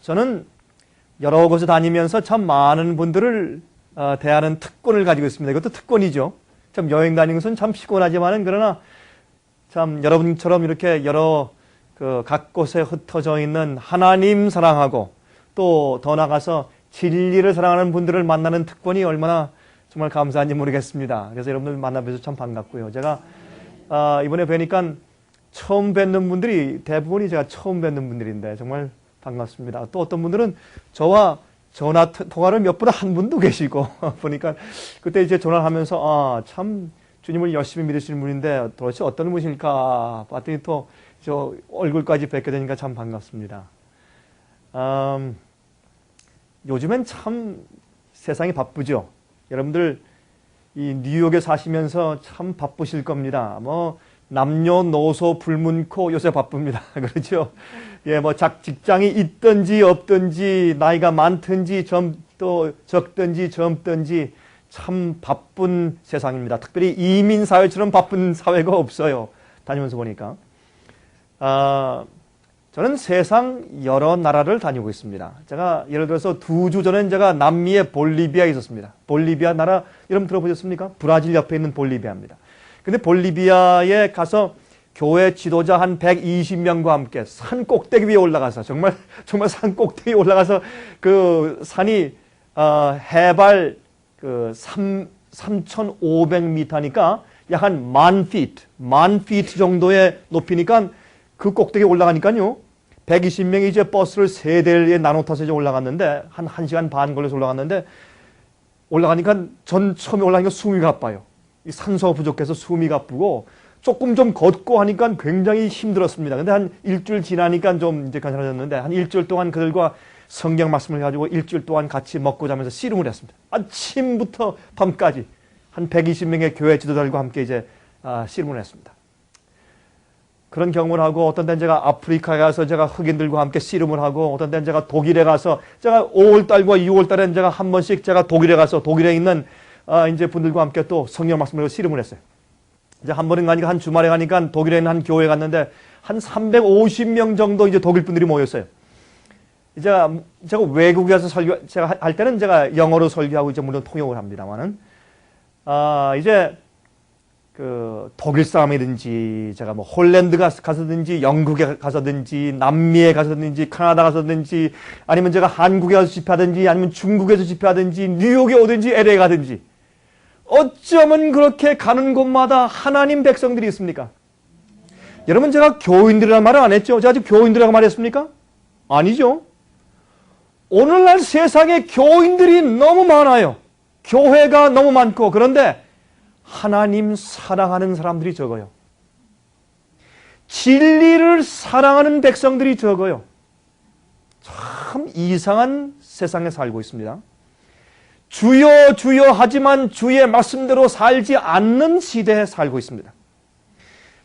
저는 여러 곳에 다니면서 참 많은 분들을 대하는 특권을 가지고 있습니다. 이것도 특권이죠. 참 여행 다니는 것은 참 피곤하지만은 그러나 참 여러분처럼 이렇게 여러 각 곳에 흩어져 있는 하나님 사랑하고 또 더 나아가서 진리를 사랑하는 분들을 만나는 특권이 얼마나 정말 감사한지 모르겠습니다. 그래서 여러분들 만나뵈서 참 반갑고요. 제가 이번에 뵈니까 처음 뵙는 분들이 대부분이 제가 처음 뵙는 분들인데 정말 반갑습니다. 또 어떤 분들은 저와 전화 통화를 몇 분 한 분도 계시고 보니까 그때 이제 전화를 하면서 참 주님을 열심히 믿으시는 분인데 도대체 어떤 분이실까 봤더니 또 저 얼굴까지 뵙게 되니까 참 반갑습니다. 요즘엔 참 세상이 바쁘죠. 여러분들 이 뉴욕에 사시면서 참 바쁘실 겁니다. 뭐 남녀노소 불문코 요새 바쁩니다. 그렇죠? 예, 뭐 직장이 있든지 없든지 나이가 많든지 또 적든지 젊든지 참 바쁜 세상입니다. 특별히 이민 사회처럼 바쁜 사회가 없어요. 다니면서 보니까. 저는 세상 여러 나라를 다니고 있습니다. 제가 예를 들어서 2주 전에 제가 남미의 볼리비아에 있었습니다. 볼리비아 나라 여러분 들어보셨습니까? 브라질 옆에 있는 볼리비아입니다. 근데 볼리비아에 가서 교회 지도자 한 120명과 함께 산 꼭대기 위에 올라가서 정말 산 꼭대기 위에 올라가서 그 산이 해발 3,500m니까 약 한 10,000feet 정도의 높이니까 그 꼭대기에 올라가니까요. 120명이 이제 버스를 3대에 나눠 타서 이제 올라갔는데 한 1시간 반 걸려서 올라갔는데 올라가니까 전 처음에 올라가니까 숨이 가빠요. 이 산소가 부족해서 숨이 가쁘고 조금 좀 걷고 하니까 굉장히 힘들었습니다. 근데 한 일주일 지나니까 좀 이제 괜찮아졌는데 한 일주일 동안 그들과 성경 말씀을 가지고 일주일 동안 같이 먹고 자면서 씨름을 했습니다. 아침부터 밤까지 한 120명의 교회 지도자들과 함께 이제 씨름을 했습니다. 그런 경험을 하고 어떤 때는 제가 아프리카에 가서 제가 흑인들과 함께 씨름을 하고 어떤 때는 제가 독일에 가서 제가 5월달과 6월달에는 제가 한 번씩 제가 독일에 가서 독일에 있는 이제 분들과 함께 또 성경 말씀을 씨름을 했어요. 이제 한 번은 가니까 한 주말에 가니까 독일에 있는 한 교회에 갔는데 한 350명 정도 이제 독일 분들이 모였어요. 이제 제가 외국에서 제가 할 때는 제가 영어로 설교하고 이제 물론 통역을 합니다만은 이제 독일 사람이든지 제가 뭐 홀랜드 가서든지 영국에 가서든지 남미에 가서든지 카나다 가서든지 아니면 제가 한국에 가서 집회하든지 아니면 중국에서 집회하든지 뉴욕에 오든지 LA 가든지 어쩌면 그렇게 가는 곳마다 하나님 백성들이 있습니까? 여러분 제가 교인들이라는 말을 안 했죠? 제가 지금 교인들이라고 말했습니까? 아니죠. 오늘날 세상에 교인들이 너무 많아요. 교회가 너무 많고 그런데 하나님 사랑하는 사람들이 적어요. 진리를 사랑하는 백성들이 적어요. 참 이상한 세상에 살고 있습니다. 주여 주여 하지만 주의 말씀대로 살지 않는 시대에 살고 있습니다.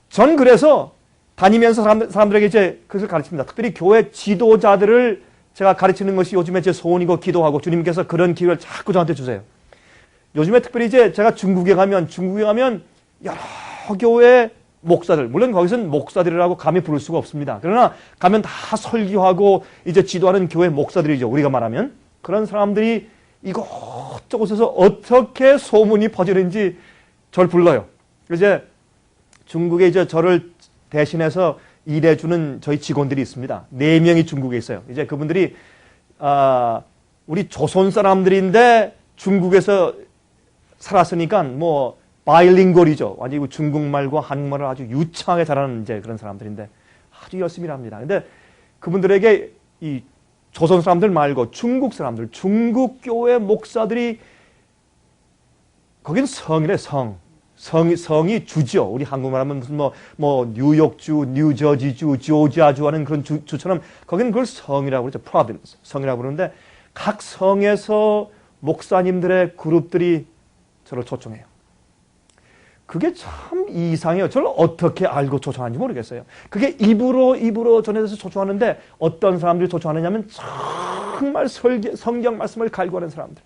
전 그래서 다니면서 사람들에게 이제 그것을 가르칩니다. 특별히 교회 지도자들을 제가 가르치는 것이 요즘에 제 소원이고 기도하고 주님께서 그런 기회를 자꾸 저한테 주세요. 요즘에 특별히 이제 제가 중국에 가면 여러 교회 목사들, 물론 거기서는 목사들이라고 감히 부를 수가 없습니다. 그러나 가면 다 설교하고 이제 지도하는 교회 목사들이죠. 우리가 말하면. 그런 사람들이 이곳저곳에서 어떻게 소문이 퍼지는지 저를 불러요. 이제 중국에 이제 저를 대신해서 일해주는 저희 직원들이 있습니다. 4명이 중국에 있어요. 이제 그분들이, 우리 조선 사람들인데 중국에서 살았으니까 뭐 바이링걸이죠. 완전히 중국말과 한국말을 아주 유창하게 잘하는 이제 그런 사람들인데 아주 열심히 합니다. 근데 그분들에게 이 조선 사람들 말고 중국 사람들, 중국 교회 목사들이 거긴 성이래, 성이 주죠. 우리 한국말 하면 무슨 뭐 뉴욕주, 뉴저지주, 조지아주 하는 그런 주처럼 거기는 그걸 성이라고 그러죠. province, 성이라고 그러는데 각 성에서 목사님들의 그룹들이 저를 초청해요. 그게 참 이상해요. 저를 어떻게 알고 초청하는지 모르겠어요. 그게 입으로 전해서 초청하는데 어떤 사람들이 초청하느냐면 정말 성경 말씀을 갈구하는 사람들.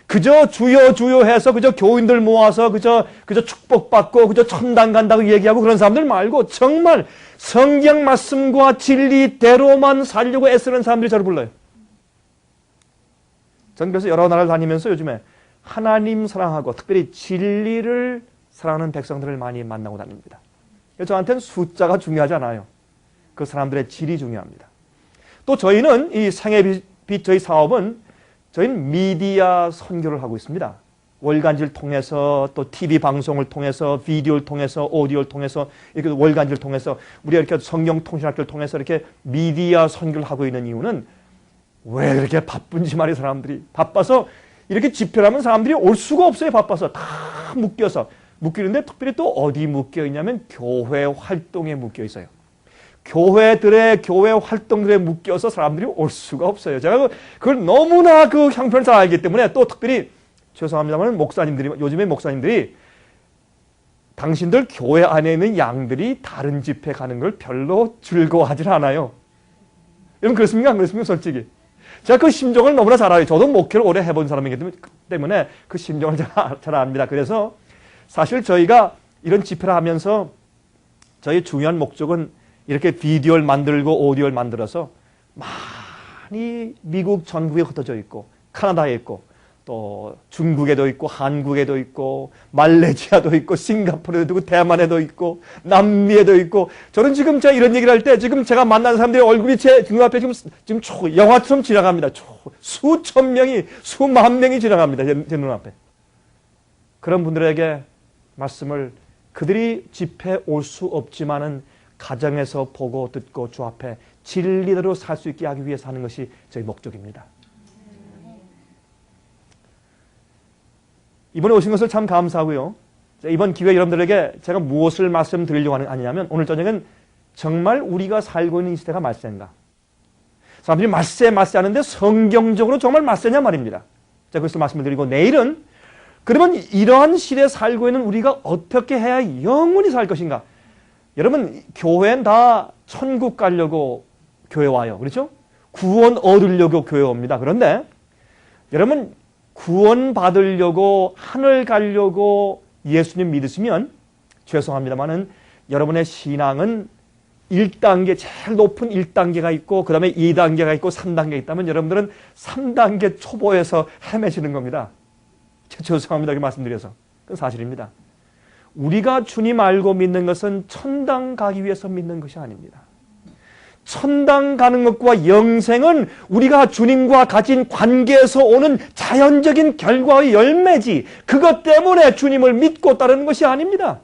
그저 주여 주여 해서 그저 교인들 모아서 그저 축복받고 그저 천당 간다고 얘기하고 그런 사람들 말고 정말 성경 말씀과 진리대로만 살려고 애쓰는 사람들이 저를 불러요. 전 그래서 여러 나라를 다니면서 요즘에 하나님 사랑하고 특별히 진리를 사랑하는 백성들을 많이 만나고 다닙니다. 저한테는 숫자가 중요하지 않아요. 그 사람들의 질이 중요합니다. 또 저희는 이 생애 빛 저희 사업은 저희는 미디어 선교를 하고 있습니다. 월간지를 통해서 또 TV 방송을 통해서 비디오를 통해서 오디오를 통해서 이렇게 월간지를 통해서 우리가 이렇게 성경통신학교를 통해서 이렇게 미디어 선교를 하고 있는 이유는 왜 이렇게 바쁜지 말이에요. 사람들이 바빠서 이렇게 집회를 하면 사람들이 올 수가 없어요. 바빠서 다 묶여서 묶이는데 특별히 또 어디 묶여 있냐면 교회 활동에 묶여 있어요. 교회 활동들에 묶여서 사람들이 올 수가 없어요. 제가 그걸 너무나 그 형편을 잘 알기 때문에 또 특별히 죄송합니다만 요즘에 목사님들이 당신들 교회 안에 있는 양들이 다른 집회 가는 걸 별로 즐거워하지 않아요. 여러분 그렇습니까? 안 그렇습니까? 솔직히. 제가 그 심정을 너무나 잘 알아요. 저도 목회를 오래 해본 사람이기 때문에 그 심정을 잘 압니다. 그래서 사실 저희가 이런 집회를 하면서 저희 중요한 목적은 이렇게 비디오를 만들고 오디오를 만들어서 많이 미국 전국에 흩어져 있고 카나다에 있고 또 중국에도 있고 한국에도 있고 말레이시아도 있고 싱가포르에도 있고 대만에도 있고 남미에도 있고 저는 지금 제가 이런 얘기를 할 때 지금 제가 만난 사람들의 얼굴이 제 눈앞에 지금 영화처럼 지나갑니다. 수천 명이 수만 명이 지나갑니다. 제 눈앞에. 그런 분들에게 말씀을 그들이 집회에 올 수 없지만은 가정에서 보고 듣고 주 앞에 진리대로 살 수 있게 하기 위해서 하는 것이 저희 목적입니다. 이번에 오신 것을 참 감사하고요. 이번 기회에 여러분들에게 제가 무엇을 말씀드리려고 하느냐면 오늘 저녁은 정말 우리가 살고 있는 이 시대가 말세인가? 사람들이 말세 하는데 성경적으로 정말 말세냐 말입니다. 제가 그것을 말씀을 드리고 내일은 그러면 이러한 시대에 살고 있는 우리가 어떻게 해야 영원히 살 것인가? 여러분 교회는 다 천국 가려고 교회 와요. 그렇죠? 구원 얻으려고 교회 옵니다. 그런데 여러분 구원 받으려고 하늘 가려고 예수님 믿으시면 죄송합니다만은 여러분의 신앙은 1단계 제일 높은 1단계가 있고 그 다음에 2단계가 있고 3단계 있다면 여러분들은 3단계 초보에서 헤매시는 겁니다. 죄송합니다. 그 말씀드려서. 그건 사실입니다. 우리가 주님 알고 믿는 것은 천당 가기 위해서 믿는 것이 아닙니다. 천당 가는 것과 영생은 우리가 주님과 가진 관계에서 오는 자연적인 결과의 열매지 그것 때문에 주님을 믿고 따르는 것이 아닙니다.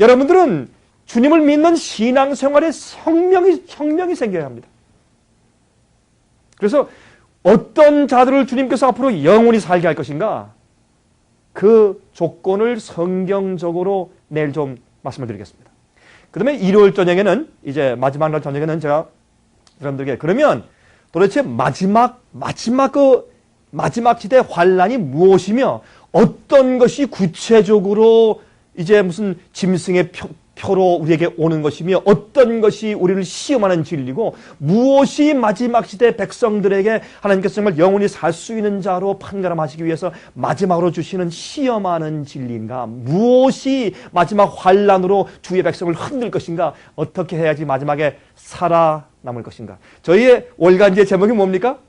여러분들은 주님을 믿는 신앙생활에 혁명이 생겨야 합니다. 그래서 어떤 자들을 주님께서 앞으로 영원히 살게 할 것인가? 그 조건을 성경적으로 내일 좀 말씀을 드리겠습니다. 그 다음에 일요일 저녁에는 이제 마지막 날 저녁에는 제가 여러분들에게 그러면 도대체 마지막 시대 환란이 무엇이며 어떤 것이 구체적으로 이제 무슨 짐승의 표로 우리에게 오는 것이며 어떤 것이 우리를 시험하는 진리고 무엇이 마지막 시대 백성들에게 하나님께서 정말 영원히 살 수 있는 자로 판가름하시기 위해서 마지막으로 주시는 시험하는 진리인가? 무엇이 마지막 환란으로 주의 백성을 흔들 것인가? 어떻게 해야지 마지막에 살아남을 것인가? 저희의 월간지의 제목이 뭡니까?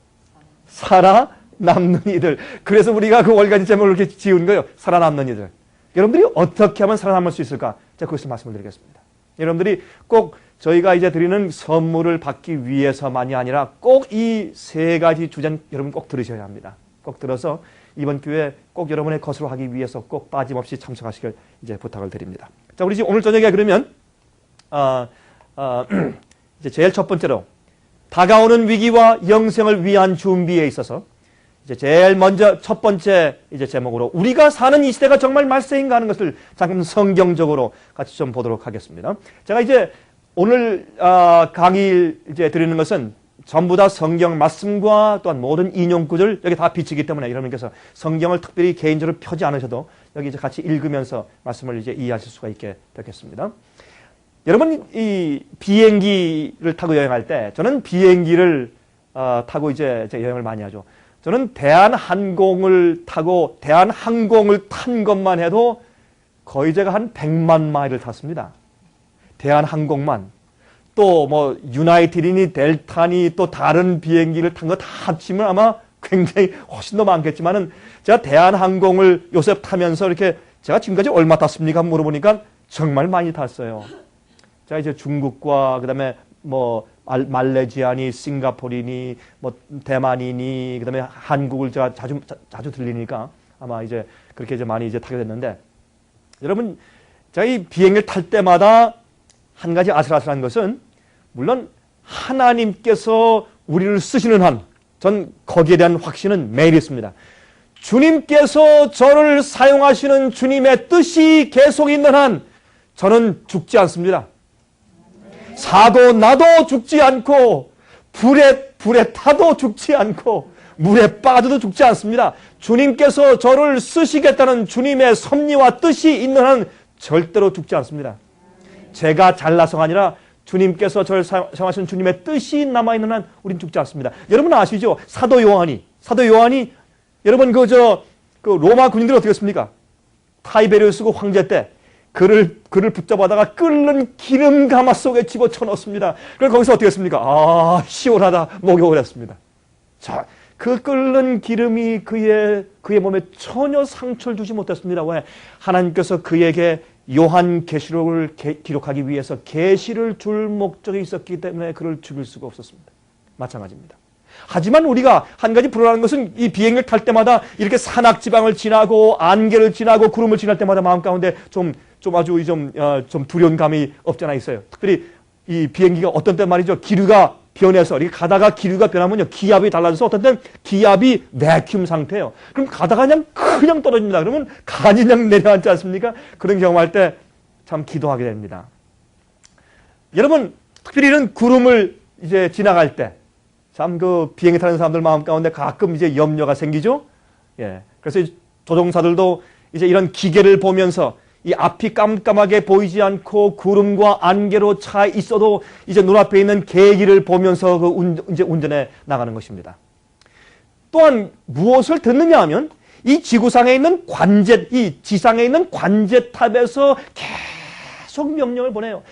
살아남는 이들. 그래서 우리가 그 월간지 제목을 이렇게 지은 거예요. 살아남는 이들. 여러분들이 어떻게 하면 살아남을 수 있을까? 제가 그것을 말씀을 드리겠습니다. 여러분들이 꼭 저희가 이제 드리는 선물을 받기 위해서만이 아니라 꼭 이 세 가지 주제는 여러분 꼭 들으셔야 합니다. 꼭 들어서 이번 기회에 꼭 여러분의 것으로 하기 위해서 꼭 빠짐없이 참석하시길 이제 부탁을 드립니다. 자, 우리 지금 오늘 저녁에 그러면 이제 제일 첫 번째로 다가오는 위기와 영생을 위한 준비에 있어서 이제 제일 먼저 첫 번째 이제 제목으로 우리가 사는 이 시대가 정말 말세인가 하는 것을 잠깐 성경적으로 같이 좀 보도록 하겠습니다. 제가 이제 오늘 강의 이제 드리는 것은 전부 다 성경 말씀과 또한 모든 인용 구절 여기 다 비치기 때문에 여러분께서 성경을 특별히 개인적으로 펴지 않으셔도 여기 이제 같이 읽으면서 말씀을 이제 이해하실 수가 있게 되겠습니다. 여러분 이 비행기를 타고 여행할 때 저는 비행기를 타고 이제 여행을 많이 하죠. 저는 대한항공을 타고 대한항공을 탄 것만 해도 거의 제가 한 100만 마일을 탔습니다. 대한항공만. 또 뭐 유나이티드니 델타니 또 다른 비행기를 탄 거 다 합치면 아마 굉장히 훨씬 더 많겠지만은 제가 대한항공을 요새 타면서 이렇게 제가 지금까지 얼마 탔습니까? 물어보니까 정말 많이 탔어요. 제가 이제 중국과 그다음에 뭐 말레이시아니, 싱가포르니, 뭐 대만이니, 그다음에 한국을 제가 자주 들리니까 아마 이제 그렇게 이제 많이 이제 타게 됐는데, 여러분 제가 이 비행기를 탈 때마다 한 가지 아슬아슬한 것은, 물론 하나님께서 우리를 쓰시는 한, 전 거기에 대한 확신은 매일 있습니다. 주님께서 저를 사용하시는 주님의 뜻이 계속 있는 한 저는 죽지 않습니다. 사고 나도 죽지 않고 불에 타도 죽지 않고 물에 빠져도 죽지 않습니다. 주님께서 저를 쓰시겠다는 주님의 섭리와 뜻이 있는 한 절대로 죽지 않습니다. 제가 잘나서가 아니라 주님께서 저를 사용하시는 주님의 뜻이 남아있는 한 우린 죽지 않습니다. 여러분 아시죠? 사도 요한이 여러분 그 로마 군인들이 어떻게 했습니까? 타이베리우스 황제 때 그를 붙잡아다가 끓는 기름 가마 속에 집어쳐 넣었습니다. 그래서 거기서 어떻게 했습니까? 아, 시원하다 목욕을 했습니다. 자, 그 끓는 기름이 그의 몸에 전혀 상처를 주지 못했습니다. 왜? 하나님께서 그에게 요한계시록을 기록하기 위해서 계시를 줄 목적이 있었기 때문에 그를 죽일 수가 없었습니다. 마찬가지입니다. 하지만 우리가 한 가지 불안한 것은, 이 비행기를 탈 때마다 이렇게 산악지방을 지나고 안개를 지나고 구름을 지날 때마다 마음 가운데 좀 두려운 감이 없잖아 있어요. 특별히 이 비행기가 어떤 때 말이죠, 기류가 변해서 이렇게 가다가 기류가 변하면요, 기압이 달라져서 어떤 때는 기압이 베큐um 상태예요. 그럼 가다가 그냥 떨어집니다. 그러면 간이 그냥 내려앉지 않습니까? 그런 경험할 때 참 기도하게 됩니다. 여러분, 특별히 이런 구름을 이제 지나갈 때 참 그 비행기 타는 사람들 마음 가운데 가끔 이제 염려가 생기죠. 예. 그래서 조종사들도 이제 이런 기계를 보면서 이 앞이 깜깜하게 보이지 않고 구름과 안개로 차 있어도 이제 눈앞에 있는 계기를 보면서 이제 운전해 나가는 것입니다. 또한 무엇을 듣느냐 하면, 이 지구상에 있는 이 지상에 있는 관제탑에서 계속 명령을 보내요.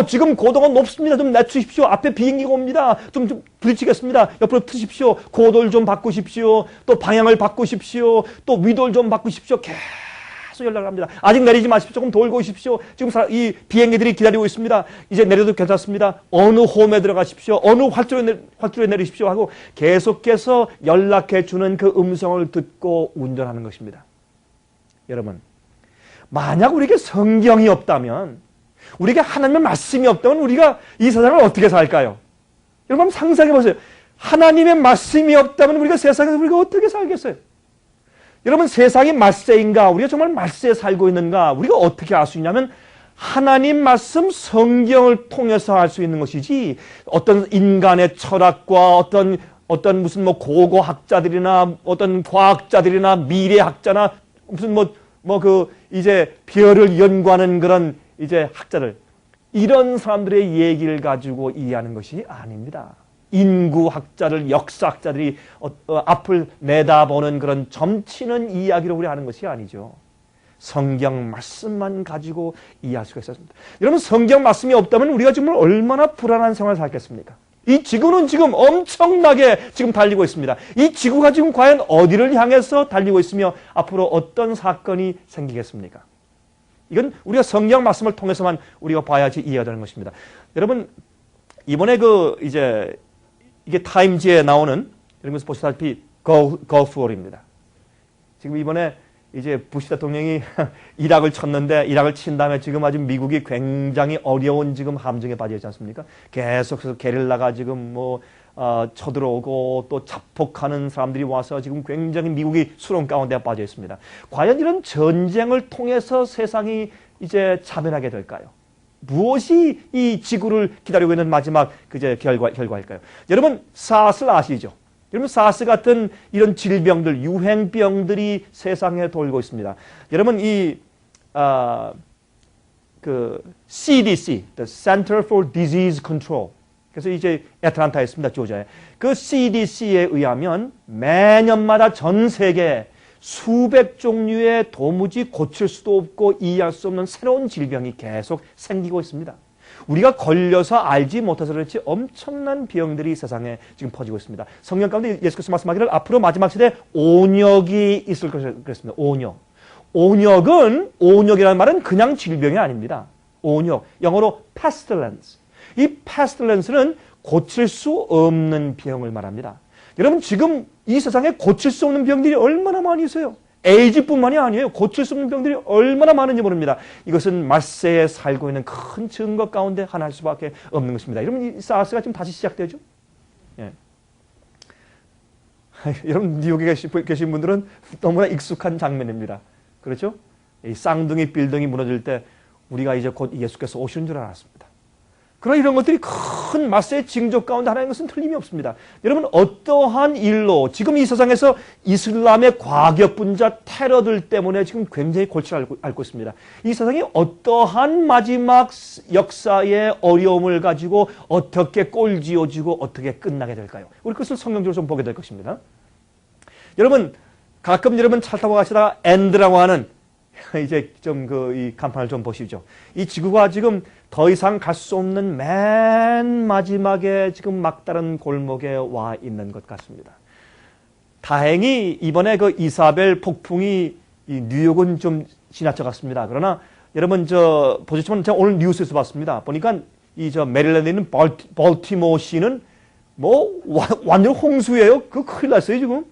지금 고도가 높습니다. 좀 낮추십시오. 앞에 비행기가 옵니다. 좀 부딪히겠습니다. 옆으로 트십시오. 고도를 좀 바꾸십시오. 또 방향을 바꾸십시오. 또 위도를 좀 바꾸십시오. 계속 연락을 합니다. 아직 내리지 마십시오. 조금 돌고 오십시오. 지금 이 비행기들이 기다리고 있습니다. 이제 내려도 괜찮습니다. 어느 홈에 들어가십시오. 어느 활주로에 내리십시오 하고 계속해서 연락해 주는 그 음성을 듣고 운전하는 것입니다. 여러분, 만약 우리에게 성경이 없다면, 우리에게 하나님의 말씀이 없다면 우리가 이 세상을 어떻게 살까요? 여러분 상상해 보세요. 하나님의 말씀이 없다면 우리가 세상에서 우리가 어떻게 살겠어요? 여러분, 세상이 말세인가? 우리가 정말 말세에 살고 있는가? 우리가 어떻게 알 수 있냐면 하나님 말씀 성경을 통해서 알 수 있는 것이지, 어떤 인간의 철학과 어떤 무슨 뭐 고고학자들이나 어떤 과학자들이나 미래학자나 무슨 이제 별을 연구하는 그런 이제 학자들, 이런 사람들의 얘기를 가지고 이해하는 것이 아닙니다. 인구학자들, 역사학자들이 앞을 내다보는 그런 점치는 이야기를 우리 하는 것이 아니죠. 성경 말씀만 가지고 이해할 수가 있었습니다. 여러분, 성경 말씀이 없다면 우리가 정말 얼마나 불안한 생활을 살겠습니까? 이 지구는 지금 엄청나게 지금 달리고 있습니다. 이 지구가 지금 과연 어디를 향해서 달리고 있으며 앞으로 어떤 사건이 생기겠습니까? 이건 우리가 성경 말씀을 통해서만 우리가 봐야지 이해가 되는 것입니다. 여러분, 이번에 이게 타임지에 나오는, 이런 것을 보시다시피 걸프워입니다. 지금 이번에 이제 부시 대통령이 이락을 쳤는데, 이락을 친 다음에 지금 아주 미국이 굉장히 어려운 지금 함정에 빠져 있지 않습니까? 계속해서 게릴라가 지금 쳐들어오고 또 자폭하는 사람들이 와서 지금 굉장히 미국이 수렁 가운데 빠져 있습니다. 과연 이런 전쟁을 통해서 세상이 이제 자멸하게 될까요? 무엇이 이 지구를 기다리고 있는 마지막 결과일까요? 여러분, 사스 아시죠? 여러분, 사스 같은 이런 질병들, 유행병들이 세상에 돌고 있습니다. 여러분, CDC, the Center for Disease Control, 그래서 이제 애틀란타에 있습니다. 조지아에. 그 CDC에 의하면 매년마다 전 세계에 수백 종류의 도무지 고칠 수도 없고 이해할 수 없는 새로운 질병이 계속 생기고 있습니다. 우리가 걸려서 알지 못해서 그렇지 엄청난 병들이 세상에 지금 퍼지고 있습니다. 성경 가운데 예수께서 말씀하기를 앞으로 마지막 시대에 온역이 있을 것이라 그랬습니다. 온역. 온역이라는 말은 그냥 질병이 아닙니다. 온역. 영어로 pestilence. 이 pestilence는 고칠 수 없는 병을 말합니다. 여러분 지금 이 세상에 고칠 수 없는 병들이 얼마나 많이 있어요. 에이즈뿐만이 아니에요. 고칠 수 없는 병들이 얼마나 많은지 모릅니다. 이것은 말세에 살고 있는 큰 증거 가운데 하나일 수밖에 없는 것입니다. 여러분 이 사스가 지금 다시 시작되죠? 예. 여러분 뉴욕에 계신 분들은 너무나 익숙한 장면입니다. 그렇죠? 이 쌍둥이 빌딩이 무너질 때 우리가 이제 곧 예수께서 오시는 줄 알았습니다. 그러나 이런 것들이 큰 마세의 징조 가운데 하나인 것은 틀림이 없습니다. 여러분 어떠한 일로 지금 이 세상에서 이슬람의 과격분자 테러들 때문에 지금 굉장히 골치를 앓고 있습니다. 이 세상이 어떠한 마지막 역사의 어려움을 가지고 어떻게 꼴지어지고 어떻게 끝나게 될까요? 우리 그것을 성경적으로 좀 보게 될 것입니다. 여러분 가끔 여러분 차 타고 가시다가 엔드라고 하는 이제 좀 이 간판을 좀 보시죠. 이 지구가 지금 더 이상 갈 수 없는 맨 마지막에 지금 막다른 골목에 와 있는 것 같습니다. 다행히 이번에 그 이사벨 폭풍이 이 뉴욕은 좀 지나쳐 갔습니다. 그러나 여러분 보셨지만 제가 오늘 뉴스에서 봤습니다. 보니까 이 메릴랜드에 있는 벌티모어시는 뭐 완전 홍수예요. 그 큰일 났어요 지금.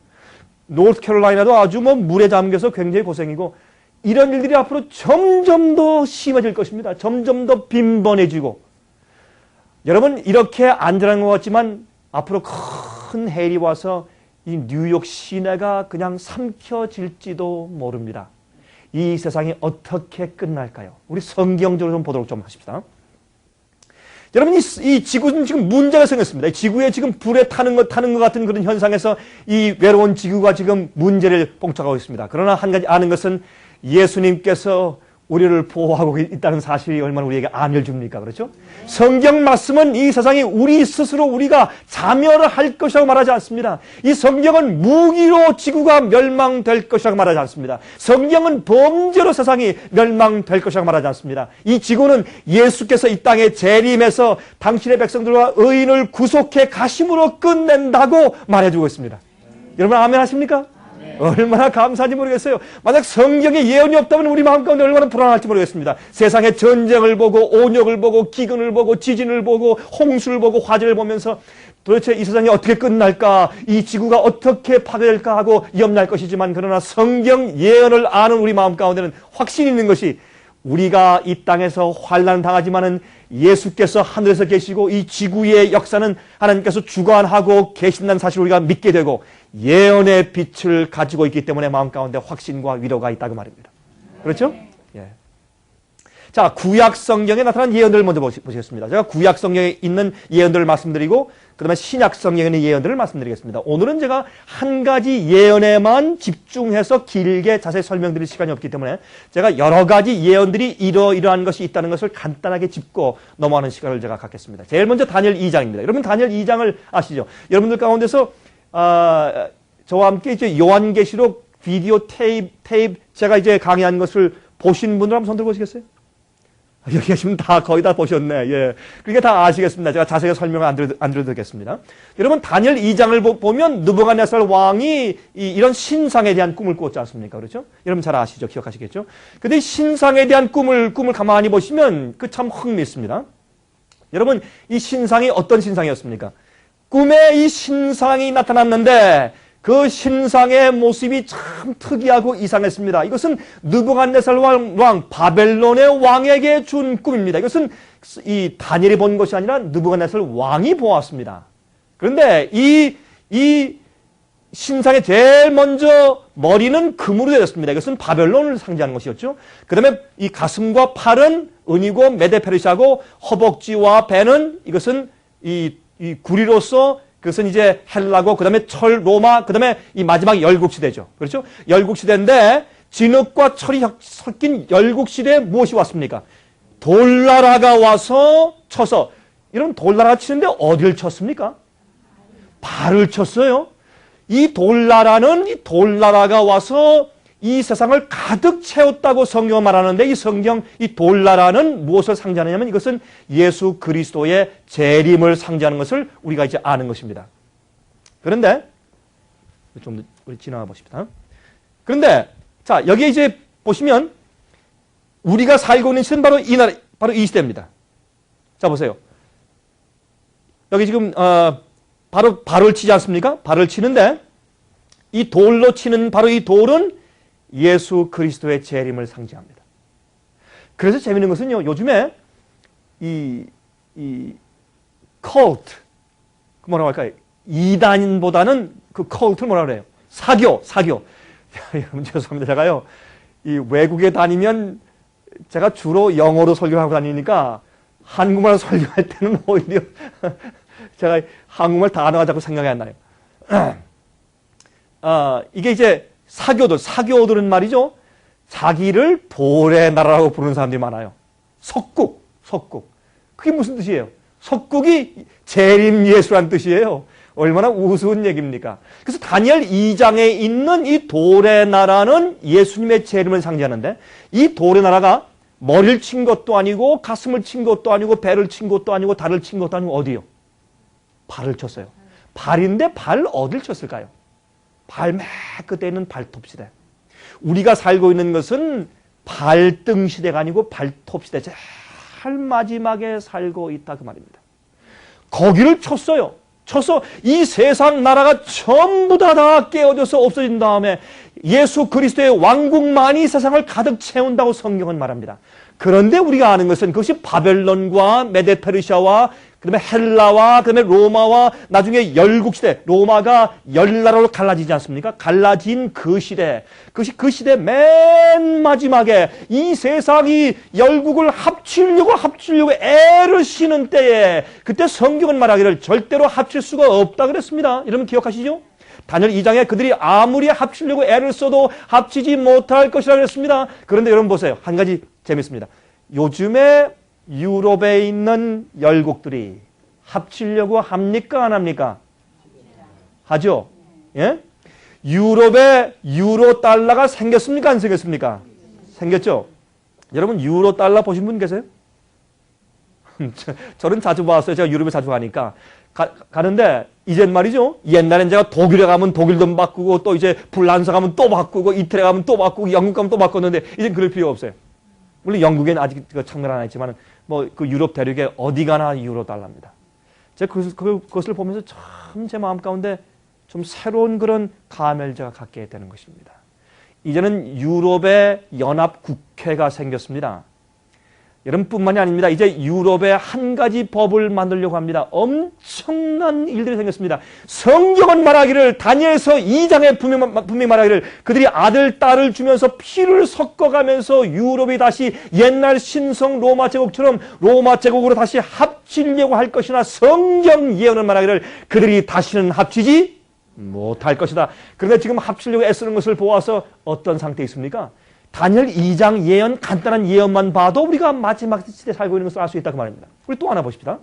노스캐롤라이나도 아주 물에 잠겨서 굉장히 고생이고. 이런 일들이 앞으로 점점 더 심해질 것입니다. 점점 더 빈번해지고. 여러분 이렇게 안전한 것 같지만 앞으로 큰 해일이 와서 이 뉴욕 시내가 그냥 삼켜질지도 모릅니다. 이 세상이 어떻게 끝날까요? 우리 성경적으로 좀 보도록 좀 하십시다. 여러분 이 지구는 지금 문제가 생겼습니다. 이 지구에 지금 불에 타는 것 같은 그런 현상에서 이 외로운 지구가 지금 문제를 봉착하고 있습니다. 그러나 한 가지 아는 것은 예수님께서 우리를 보호하고 있다는 사실이 얼마나 우리에게 안을 줍니까? 그렇죠? 성경 말씀은 이 세상이 우리 스스로 우리가 자멸할 것이라고 말하지 않습니다. 이 성경은 무기로 지구가 멸망될 것이라고 말하지 않습니다. 성경은 범죄로 세상이 멸망될 것이라고 말하지 않습니다. 이 지구는 예수께서 이 땅에 재림해서 당신의 백성들과 의인을 구속해 가심으로 끝낸다고 말해주고 있습니다. 여러분 아멘 하십니까? 얼마나 감사한지 모르겠어요. 만약 성경에 예언이 없다면 우리 마음 가운데 얼마나 불안할지 모르겠습니다. 세상의 전쟁을 보고 온역을 보고 기근을 보고 지진을 보고 홍수를 보고 화재를 보면서 도대체 이 세상이 어떻게 끝날까, 이 지구가 어떻게 파괴될까 하고 염려할 것이지만 그러나 성경 예언을 아는 우리 마음 가운데는 확신이 있는 것이 우리가 이 땅에서 환난을 당하지만은 예수께서 하늘에서 계시고 이 지구의 역사는 하나님께서 주관하고 계신다는 사실을 우리가 믿게 되고 예언의 빛을 가지고 있기 때문에 마음 가운데 확신과 위로가 있다고 말입니다. 그렇죠? 예. 자, 구약 성경에 나타난 예언들을 먼저 보시겠습니다. 제가 구약 성경에 있는 예언들을 말씀드리고 그 다음에 신약 성경에 있는 예언들을 말씀드리겠습니다. 오늘은 제가 한 가지 예언에만 집중해서 길게 자세히 설명드릴 시간이 없기 때문에 제가 여러 가지 예언들이 이러이러한 것이 있다는 것을 간단하게 짚고 넘어가는 시간을 제가 갖겠습니다. 제일 먼저 다니엘 2장입니다. 여러분 다니엘 2장을 아시죠? 여러분들 가운데서 저와 함께 이제 요한계시록 비디오 테이프 제가 이제 강의한 것을 보신 분들 한번 손 들어보시겠어요? 여기 계시면 다 거의 다 보셨네. 예. 그러니까 다 아시겠습니다. 제가 자세히 설명을 안 드리겠습니다. 여러분 다니엘 2장을 보면 느부갓네살 왕이 이런 신상에 대한 꿈을 꾸었지 않습니까? 그렇죠? 여러분 잘 아시죠? 기억하시겠죠? 근데 이 신상에 대한 꿈을 가만히 보시면 그 참 흥미있습니다. 여러분 이 신상이 어떤 신상이었습니까? 꿈에 이 신상이 나타났는데 그 신상의 모습이 참 특이하고 이상했습니다. 이것은 느부갓네살 왕 바벨론의 왕에게 준 꿈입니다. 이것은 이 다니엘이 본 것이 아니라 느부갓네살 왕이 보았습니다. 그런데 이 신상의 제일 먼저 머리는 금으로 되었습니다. 이것은 바벨론을 상징하는 것이었죠. 그 다음에 이 가슴과 팔은 은이고 메데페르시아고 허벅지와 배는 이것은 이 구리로서 그것은 이제 헬라고, 그 다음에 철, 로마, 그 다음에 이 마지막 열국시대죠. 그렇죠? 열국시대인데, 진흙과 철이 섞인 열국시대에 무엇이 왔습니까? 돌나라가 와서 쳐서 이런 돌나라 치는데 어디를 쳤습니까? 발을 쳤어요. 이 돌나라가 와서 이 세상을 가득 채웠다고 성경은 말하는데 이 돌나라는 무엇을 상징하냐면 이것은 예수 그리스도의 재림을 상징하는 것을 우리가 이제 아는 것입니다. 그런데 좀 우리 지나가 보십시다. 그런데 자, 여기에 이제 보시면 우리가 살고 있는 시대는 바로 이 나라, 바로 이 시대입니다. 자, 보세요. 여기 지금 바로 발을 치지 않습니까? 발을 치는데 이 돌로 치는 바로 이 돌은 예수 그리스도의 재림을 상징합니다. 그래서 재밌는 것은요, 요즘에 이 컬트, 뭐라고 할까요? 이단보다는 그 컬트를 뭐라고 그래요? 사교. 여러분 죄송합니다. 제가요, 이 외국에 다니면 제가 주로 영어로 설교하고 다니니까 한국말 설교할 때는 오히려 제가 한국말 단어가 자꾸 생각이 안 나요. 이게 이제 사교들은 말이죠. 자기를 돌의 나라라고 부르는 사람들이 많아요. 석국. 그게 무슨 뜻이에요? 석국이 재림 예수란 뜻이에요. 얼마나 우스운 얘기입니까? 그래서 다니엘 2장에 있는 이 돌의 나라는 예수님의 재림을 상징하는데 이 돌의 나라가 머리를 친 것도 아니고 가슴을 친 것도 아니고 배를 친 것도 아니고 다리를 친 것도 아니고 어디요? 발을 쳤어요. 발인데 발 어딜 쳤을까요? 발 맨 끝에 있는 발톱 시대. 우리가 살고 있는 것은 발등 시대가 아니고 발톱 시대. 제일 마지막에 살고 있다 그 말입니다. 거기를 쳤어요. 쳐서 이 세상 나라가 전부 다 깨어져서 없어진 다음에 예수 그리스도의 왕국만이 세상을 가득 채운다고 성경은 말합니다. 그런데 우리가 아는 것은 그것이 바벨론과 메데페르시아와 그다음에 헬라와 그다음에 로마와 나중에 열국시대, 로마가 열나라로 갈라지지 않습니까? 갈라진 그 시대, 그것이 그 시대 맨 마지막에 이 세상이 열국을 합치려고 애를 쓰는 때에 그때 성경은 말하기를 절대로 합칠 수가 없다 그랬습니다. 여러분 기억하시죠? 다니엘 2장에 그들이 아무리 합치려고 애를 써도 합치지 못할 것이라 그랬습니다. 그런데 여러분 보세요. 한 가지 재밌습니다. 요즘에 유럽에 있는 열국들이 합치려고 합니까? 안 합니까? 하죠. 예? 유럽에 유로 달러가 생겼습니까? 안 생겼습니까? 생겼죠. 여러분 유로 달러 보신 분 계세요? 저는 자주 봤어요. 제가 유럽에 자주 가니까. 가는데 이젠 말이죠. 옛날엔 제가 독일에 가면 독일 돈 바꾸고 또 이제 불란서 가면 또 바꾸고 이태리 가면 또 바꾸고 영국 가면 또 바꿨는데 이젠 그럴 필요가 없어요. 물론 영국엔 아직 참가를 안 했지만 뭐 그 유럽 대륙에 어디 가나 유로 달러입니다. 제가 그것을 보면서 참 제 마음 가운데 좀 새로운 그런 감회를 제가 갖게 되는 것입니다. 이제는 유럽의 연합 국회가 생겼습니다. 여러분뿐만이 아닙니다. 이제 유럽에 한 가지 법을 만들려고 합니다. 엄청난 일들이 생겼습니다. 성경은 말하기를 다니엘서 2장에 분명히 말하기를 그들이 아들, 딸을 주면서 피를 섞어가면서 유럽이 다시 옛날 신성 로마 제국처럼 로마 제국으로 다시 합치려고 할 것이나 성경 예언은 말하기를 그들이 다시는 합치지 못할 것이다. 그런데 지금 합치려고 애쓰는 것을 보아서 어떤 상태에 있습니까? 다니엘 2장 예언, 간단한 예언만 봐도 우리가 마지막 시대에 살고 있는 것을 알 수 있다 그 말입니다. 우리 또 하나 보십시다.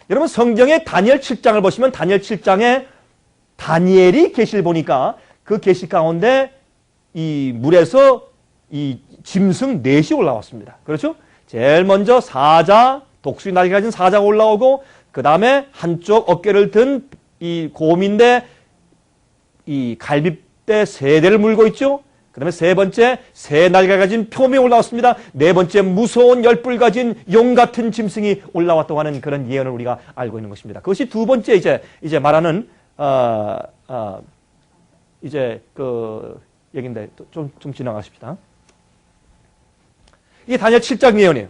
여러분 성경의 다니엘 7장을 보시면 다니엘 7장에 다니엘이 계시를 보니까 그 계시 가운데 이 물에서 이 짐승 넷이 올라왔습니다. 그렇죠? 제일 먼저 사자, 독수리 날개 가진 사자가 올라오고 그 다음에 한쪽 어깨를 든 이 곰인데 이 갈빗대 세 대를 물고 있죠. 그 다음에 세 번째 새 날개 가진 표범이 올라왔습니다. 네 번째 무서운 열불 가진 용 같은 짐승이 올라왔다고 하는 그런 예언을 우리가 알고 있는 것입니다. 그것이 두 번째 이제 말하는 이제 그 얘기인데 좀 지나가십시다. 이게 다니엘 7장 예언이에요.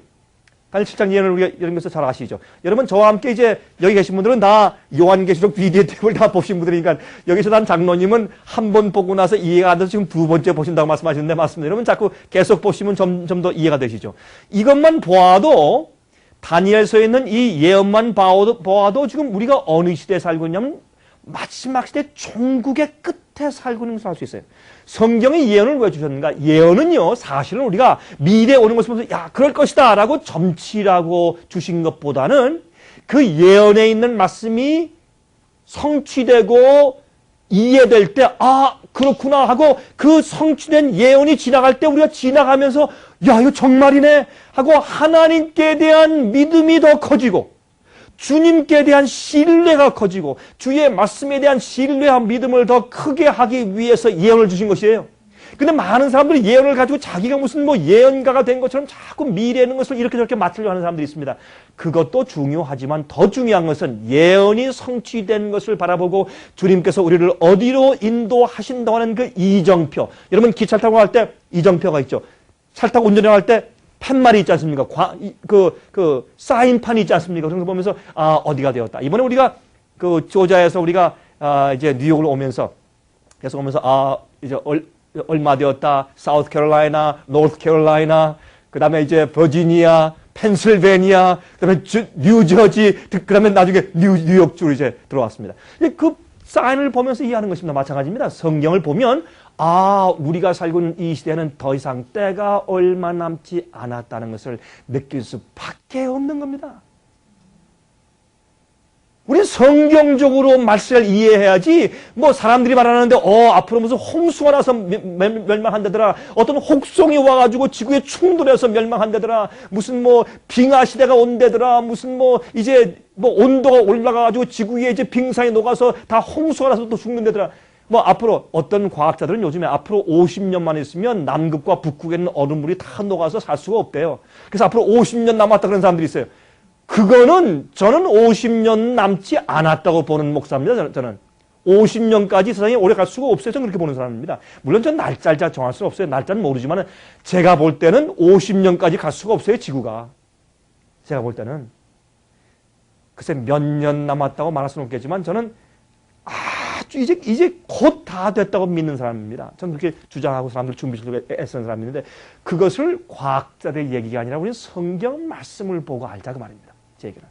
다니엘 7장 예언을 우리가 이런 것을 잘 아시죠. 여러분 저와 함께 이제 여기 계신 분들은 다 요한계시록 비디오 탭을 다 보신 분들이니까 여기서 난 장로님은 한 번 보고 나서 이해가 안 돼서 지금 두 번째 보신다고 말씀하시는데 맞습니다. 여러분 자꾸 계속 보시면 좀 더 이해가 되시죠. 이것만 보아도 다니엘서에 있는 이 예언만 보아도 지금 우리가 어느 시대에 살고 있냐면 마지막 시대 종국의 끝에 살고 있는 것을 알 수 있어요. 성경의 예언을 왜 주셨는가? 예언은요, 사실은 우리가 미래에 오는 것을 보면서 야, 그럴 것이다 라고 점치라고 주신 것보다는 그 예언에 있는 말씀이 성취되고 이해될 때, 아, 그렇구나 하고 그 성취된 예언이 지나갈 때 우리가 지나가면서 야, 이거 정말이네 하고 하나님께 대한 믿음이 더 커지고 주님께 대한 신뢰가 커지고 주의 말씀에 대한 신뢰와 믿음을 더 크게 하기 위해서 예언을 주신 것이에요. 근데 많은 사람들이 예언을 가지고 자기가 무슨 뭐 예언가가 된 것처럼 자꾸 미래에 있는 것을 이렇게 저렇게 맞추려고 하는 사람들이 있습니다. 그것도 중요하지만 더 중요한 것은 예언이 성취된 것을 바라보고 주님께서 우리를 어디로 인도하신다고 하는 그 이정표. 여러분 기차 타고 갈 때 이정표가 있죠. 차 타고 운전할 때 팻말이 있지 않습니까? 사인판이 있지 않습니까? 그런 거 보면서 아, 어디가 되었다. 이번에 우리가 그 조지아에서 우리가 이제 뉴욕을 오면서 계속 오면서 아, 이제 얼마 되었다. 사우스 캐롤라이나, 노스 캐롤라이나, 그다음에 이제 버지니아, 펜실베니아, 그다음에 뉴저지, 그다음에 나중에 뉴욕 주로 이제 들어왔습니다. 그 사인을 보면서 이해하는 것입니다. 마찬가지입니다. 성경을 보면 아, 우리가 살고 있는 이 시대는 더 이상 때가 얼마 남지 않았다는 것을 느낄 수밖에 없는 겁니다. 우리 성경적으로 말씀을 이해해야지 뭐 사람들이 말하는데 앞으로 무슨 홍수가 나서 멸망한다더라. 어떤 혹성이 와가지고 지구에 충돌해서 멸망한다더라. 무슨 뭐 빙하 시대가 온다더라. 무슨 뭐 이제 뭐 온도가 올라가가지고 지구 위에 이제 빙산이 녹아서 다 홍수가 나서 또 죽는다더라. 뭐 앞으로 어떤 과학자들은 요즘에 앞으로 50년만 있으면 남극과 북극에 있는 얼음물이 다 녹아서 살 수가 없대요. 그래서 앞으로 50년 남았다 그런 사람들이 있어요. 그거는 저는 50년 남지 않았다고 보는 목사입니다. 저는 50년까지 세상에 오래 갈 수가 없어요. 저는 그렇게 보는 사람입니다. 물론 저는 날짜 정할 수는 없어요. 날짜는 모르지만 제가 볼 때는 50년까지 갈 수가 없어요. 지구가. 제가 볼 때는 글쎄 몇 년 남았다고 말할 수는 없겠지만 저는 아주 이제 곧 다 됐다고 믿는 사람입니다. 저는 그렇게 주장하고 사람들 준비시키고 애쓰는 사람인데 그것을 과학자들의 얘기가 아니라 우리는 성경 말씀을 보고 알자 그 말입니다. 제 얘기는.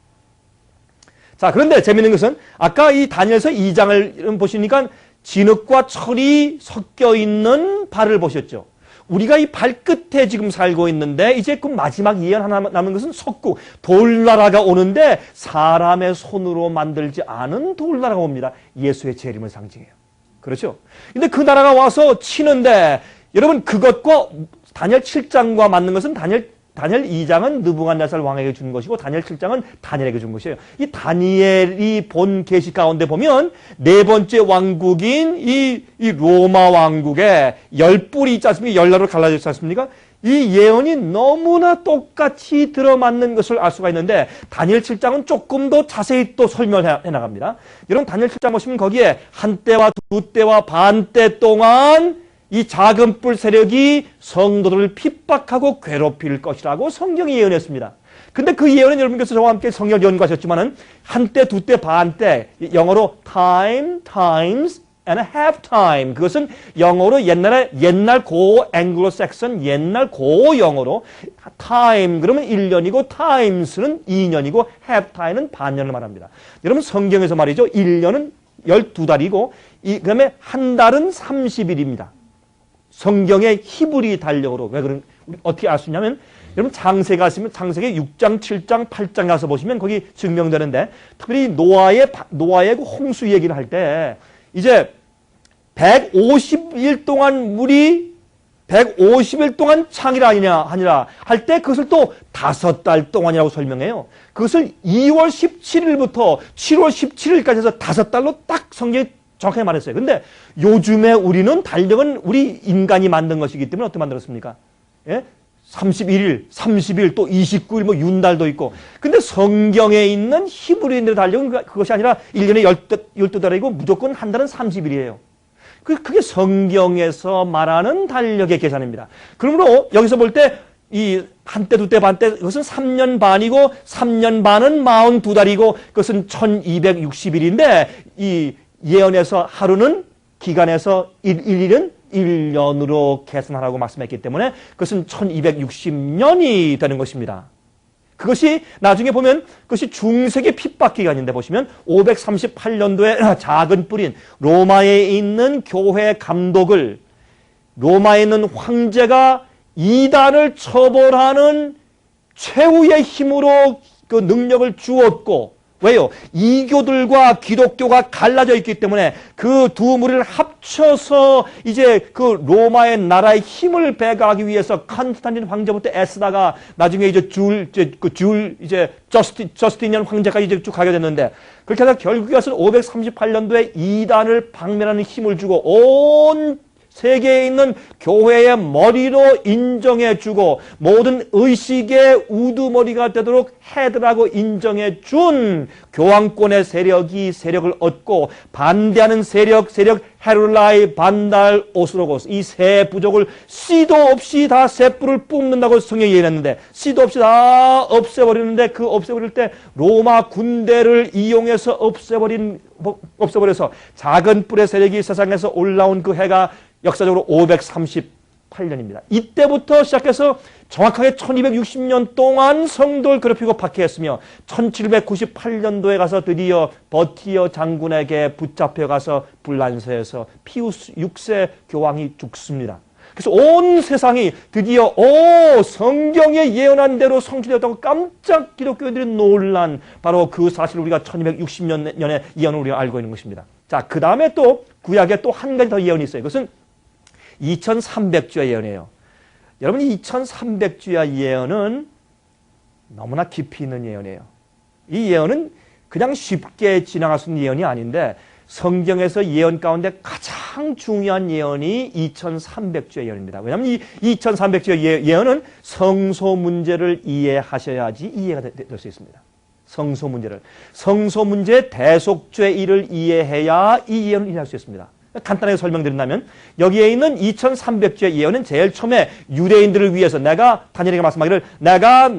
자, 그런데 재밌는 것은 아까 이 다니엘서 2장을 보시니까 진흙과 철이 섞여 있는 발을 보셨죠. 우리가 이 발끝에 지금 살고 있는데 이제 그 마지막 예언 하나 남은 것은 석국, 돌나라가 오는데 사람의 손으로 만들지 않은 돌나라가 옵니다. 예수의 재림을 상징해요. 그렇죠? 근데 그 나라가 와서 치는데 여러분 그것과 다니엘 7장과 맞는 것은 다니엘 2장은 느부갓네살 왕에게 준 것이고 다니엘 7장은 다니엘에게 준 것이에요. 이 다니엘이 본 계시 가운데 보면 네 번째 왕국인 이 로마 왕국에 10뿔이 있지 않습니까? 10나라로 갈라져 있지 않습니까? 이 예언이 너무나 똑같이 들어맞는 것을 알 수가 있는데 다니엘 7장은 조금 더 자세히 또 설명을 해나갑니다. 여러분 다니엘 7장 보시면 거기에 한 때와 두 때와 반 때 동안 이 작은 뿔 세력이 성도들을 핍박하고 괴롭힐 것이라고 성경이 예언했습니다. 근데 그 예언은 여러분께서 저와 함께 성경을 연구하셨지만은 한때, 두때, 반때, 영어로 time, times, and a half time. 그것은 영어로 옛날 고 앵글로색슨 옛날 고 영어로 time 그러면 1년이고 times는 2년이고 half time은 반년을 말합니다. 여러분 성경에서 말이죠. 1년은 12달이고 그다음에 한 달은 30일입니다. 성경의 히브리 달력으로 왜 그런 어떻게 알 수 있냐면 여러분 창세기 가시면 창세기 6장, 7장, 8장 가서 보시면 거기 증명되는데 특별히 노아의 그 홍수 얘기를 할 때 이제 150일 동안 물이 150일 동안 창이라 아니라 할 때 그것을 또 5달 동안이라고 설명해요. 그것을 2월 17일부터 7월 17일까지 해서 5달로 딱 성경이 정확하게 말했어요. 근데 요즘에 우리는 달력은 우리 인간이 만든 것이기 때문에 어떻게 만들었습니까? 예? 31일, 30일, 또 29일, 뭐 윤달도 있고. 근데 성경에 있는 히브리인들의 달력은 그것이 아니라 1년에 12달이고 무조건 한 달은 30일이에요. 그게 성경에서 말하는 달력의 계산입니다. 그러므로 여기서 볼 때 이 한때, 두때, 반때 그것은 3년 반이고 3년 반은 42달이고 그것은 1260일인데 이 예언에서 하루는 기간에서 일일은 1년으로 계산하라고 말씀했기 때문에 그것은 1260년이 되는 것입니다. 그것이 나중에 보면 그것이 중세기 핍박 기간인데 보시면 538년도에 작은 뿔인 로마에 있는 교회 감독을 로마에 있는 황제가 이단을 처벌하는 최후의 힘으로 그 능력을 주었고, 왜요? 이교들과 기독교가 갈라져 있기 때문에 그 두 무리를 합쳐서 이제 그 로마의 나라의 힘을 배가하기 위해서 컨스탄틴 황제부터 애쓰다가 나중에 이제 저스티니안 황제까지 이제 쭉 가게 됐는데, 그렇게 해서 결국에 와서 538년도에 이단을 박멸하는 힘을 주고 온 세계에 있는 교회의 머리로 인정해주고 모든 의식의 우두머리가 되도록 헤드라고 인정해준 교황권의 세력을 얻고, 반대하는 세력 헤룰라이, 반달, 오스로고스, 이 세 부족을 씨도 없이 다 세 뿔을 뽑는다고 성경이 얘기했는데, 씨도 없이 다 없애버리는데, 그 없애버릴 때 로마 군대를 이용해서 없애버려서 작은 뿔의 세력이 세상에서 올라온 그 해가 역사적으로 538년입니다. 이때부터 시작해서 정확하게 1260년 동안 성도를 괴롭히고 박해했으며 1798년도에 가서 드디어 버티어 장군에게 붙잡혀가서 불란서에서 피우스 6세 교황이 죽습니다. 그래서 온 세상이 드디어 성경에 예언한 대로 성취되었다고 깜짝 기독교인들이 놀란 바로 그 사실을 우리가 1260년의 예언을 우리가 알고 있는 것입니다. 자, 그 다음에 또 구약에 또 한 가지 더 예언이 있어요. 그것은 2300주의 예언이에요. 여러분, 2300주의 예언은 너무나 깊이 있는 예언이에요. 이 예언은 그냥 쉽게 지나갈 수 있는 예언이 아닌데, 성경에서 예언 가운데 가장 중요한 예언이 2300주의 예언입니다. 왜냐하면 이 2300주의 예언은 성소 문제를 이해하셔야지 이해가 될 수 있습니다. 성소 문제의 대속죄의 일을 이해해야 이 예언을 이해할 수 있습니다. 간단하게 설명드린다면, 여기에 있는 2300주의 예언은 제일 처음에 유대인들을 위해서 내가 다니엘에게 말씀하기를, 내가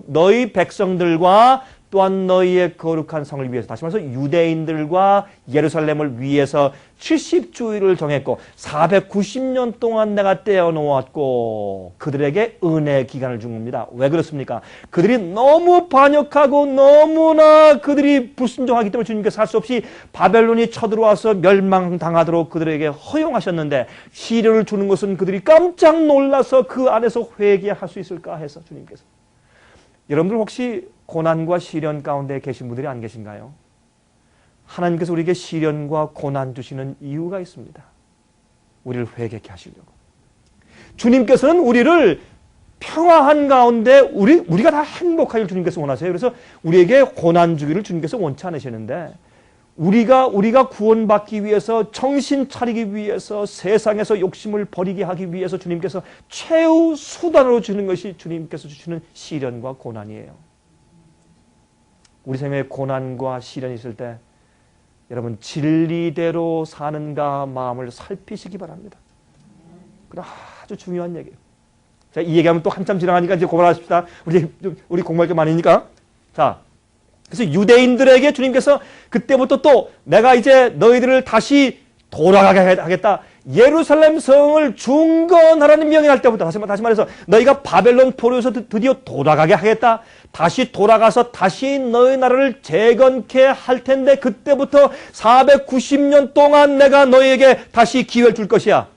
너희 백성들과 또한 너희의 거룩한 성을 위해서, 다시 말해서 유대인들과 예루살렘을 위해서 70주일을 정했고 490년 동안 내가 떼어놓았고 그들에게 은혜 기간을 준 겁니다. 왜 그렇습니까? 그들이 너무 반역하고 너무나 그들이 불순종하기 때문에 주님께서 할 수 없이 바벨론이 쳐들어와서 멸망당하도록 그들에게 허용하셨는데, 시련을 주는 것은 그들이 깜짝 놀라서 그 안에서 회개할 수 있을까 해서 주님께서. 여러분들 혹시 고난과 시련 가운데 계신 분들이 안 계신가요? 하나님께서 우리에게 시련과 고난 주시는 이유가 있습니다. 우리를 회개케 하시려고. 주님께서는 우리를 평화한 가운데 우리가 다 행복하길 주님께서 원하세요. 그래서 우리에게 고난 주기를 주님께서 원치 않으시는데, 우리가 구원받기 위해서, 정신 차리기 위해서, 세상에서 욕심을 버리게 하기 위해서 주님께서 최후 수단으로 주는 것이 주님께서 주시는 시련과 고난이에요. 우리 생에 고난과 시련이 있을 때 여러분, 진리대로 사는가 마음을 살피시기 바랍니다. 그건 아주 중요한 얘기예요. 자, 이 얘기하면 또 한참 지나가니까 이제 그만하십시다. 우리 공부할 게 많으니까. 자, 그래서 유대인들에게 주님께서 그때부터 또 내가 이제 너희들을 다시 돌아가게 하겠다. 예루살렘 성을 중건하라는 명령할 때부터, 다시 말해서 너희가 바벨론 포로에서 드디어 돌아가게 하겠다. 다시 돌아가서 다시 너희 나라를 재건케 할 텐데, 그때부터 490년 동안 내가 너희에게 다시 기회를 줄 것이야.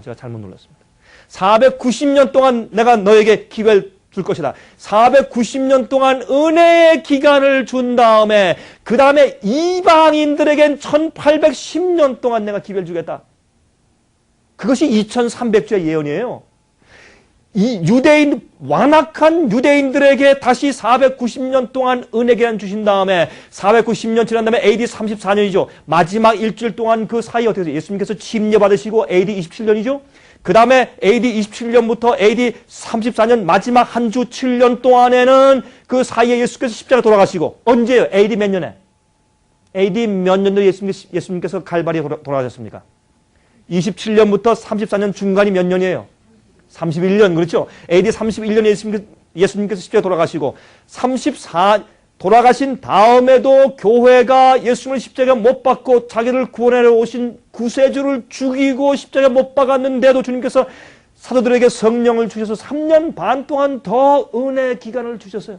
제가 잘못 눌렀습니다. 490년 동안 내가 너희에게 기회를 줄 것이다. 490년 동안 은혜의 기간을 준 다음에, 그 다음에 이방인들에겐 1810년 동안 내가 기회를 주겠다. 그것이 2300주의 예언이에요. 이 완악한 유대인들에게 다시 490년 동안 은혜 기간 주신 다음에, 490년 지난 다음에 AD 34년이죠. 마지막 일주일 동안 그 사이 어떻게 해서 예수님께서 침례 받으시고 AD 27년이죠. 그 다음에 AD 27년부터 AD 34년 마지막 한 주 7년 동안에는 그 사이에 예수께서 십자가 돌아가시고, 언제요? AD 몇 년에? AD 몇 년도에 예수님께서 갈바리에 돌아가셨습니까? 27년부터 34년 중간이 몇 년이에요? 31년, 그렇죠? AD 31년에 예수님께서 십자가에 돌아가시고, 돌아가신 다음에도 교회가 예수님을 십자가에 못 박고 자기를 구원하러 오신 구세주를 죽이고 십자가에 못 박았는데도 주님께서 사도들에게 성령을 주셔서 3년 반 동안 더 은혜 기간을 주셨어요.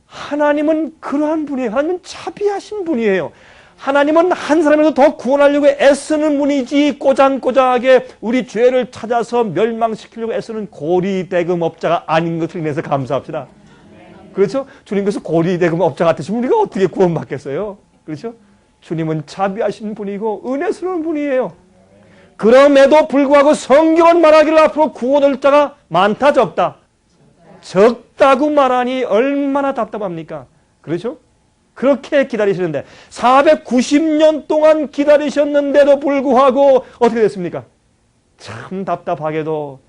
하나님은 그러한 분이에요. 하나님은 자비하신 분이에요. 하나님은 한 사람이라도 더 구원하려고 애쓰는 분이지 꼬장꼬장하게 우리 죄를 찾아서 멸망시키려고 애쓰는 고리대금업자가 아닌 것을 인해서 감사합시다. 그렇죠? 주님께서 고리대금업자 같으시면 우리가 어떻게 구원받겠어요? 그렇죠? 주님은 자비하신 분이고 은혜스러운 분이에요. 그럼에도 불구하고 성경은 말하기를 앞으로 구원할 자가 많다 적다. 적다고 말하니 얼마나 답답합니까? 그렇죠? 그렇게 기다리시는데 490년 동안 기다리셨는데도 불구하고 어떻게 됐습니까? 참 답답하게도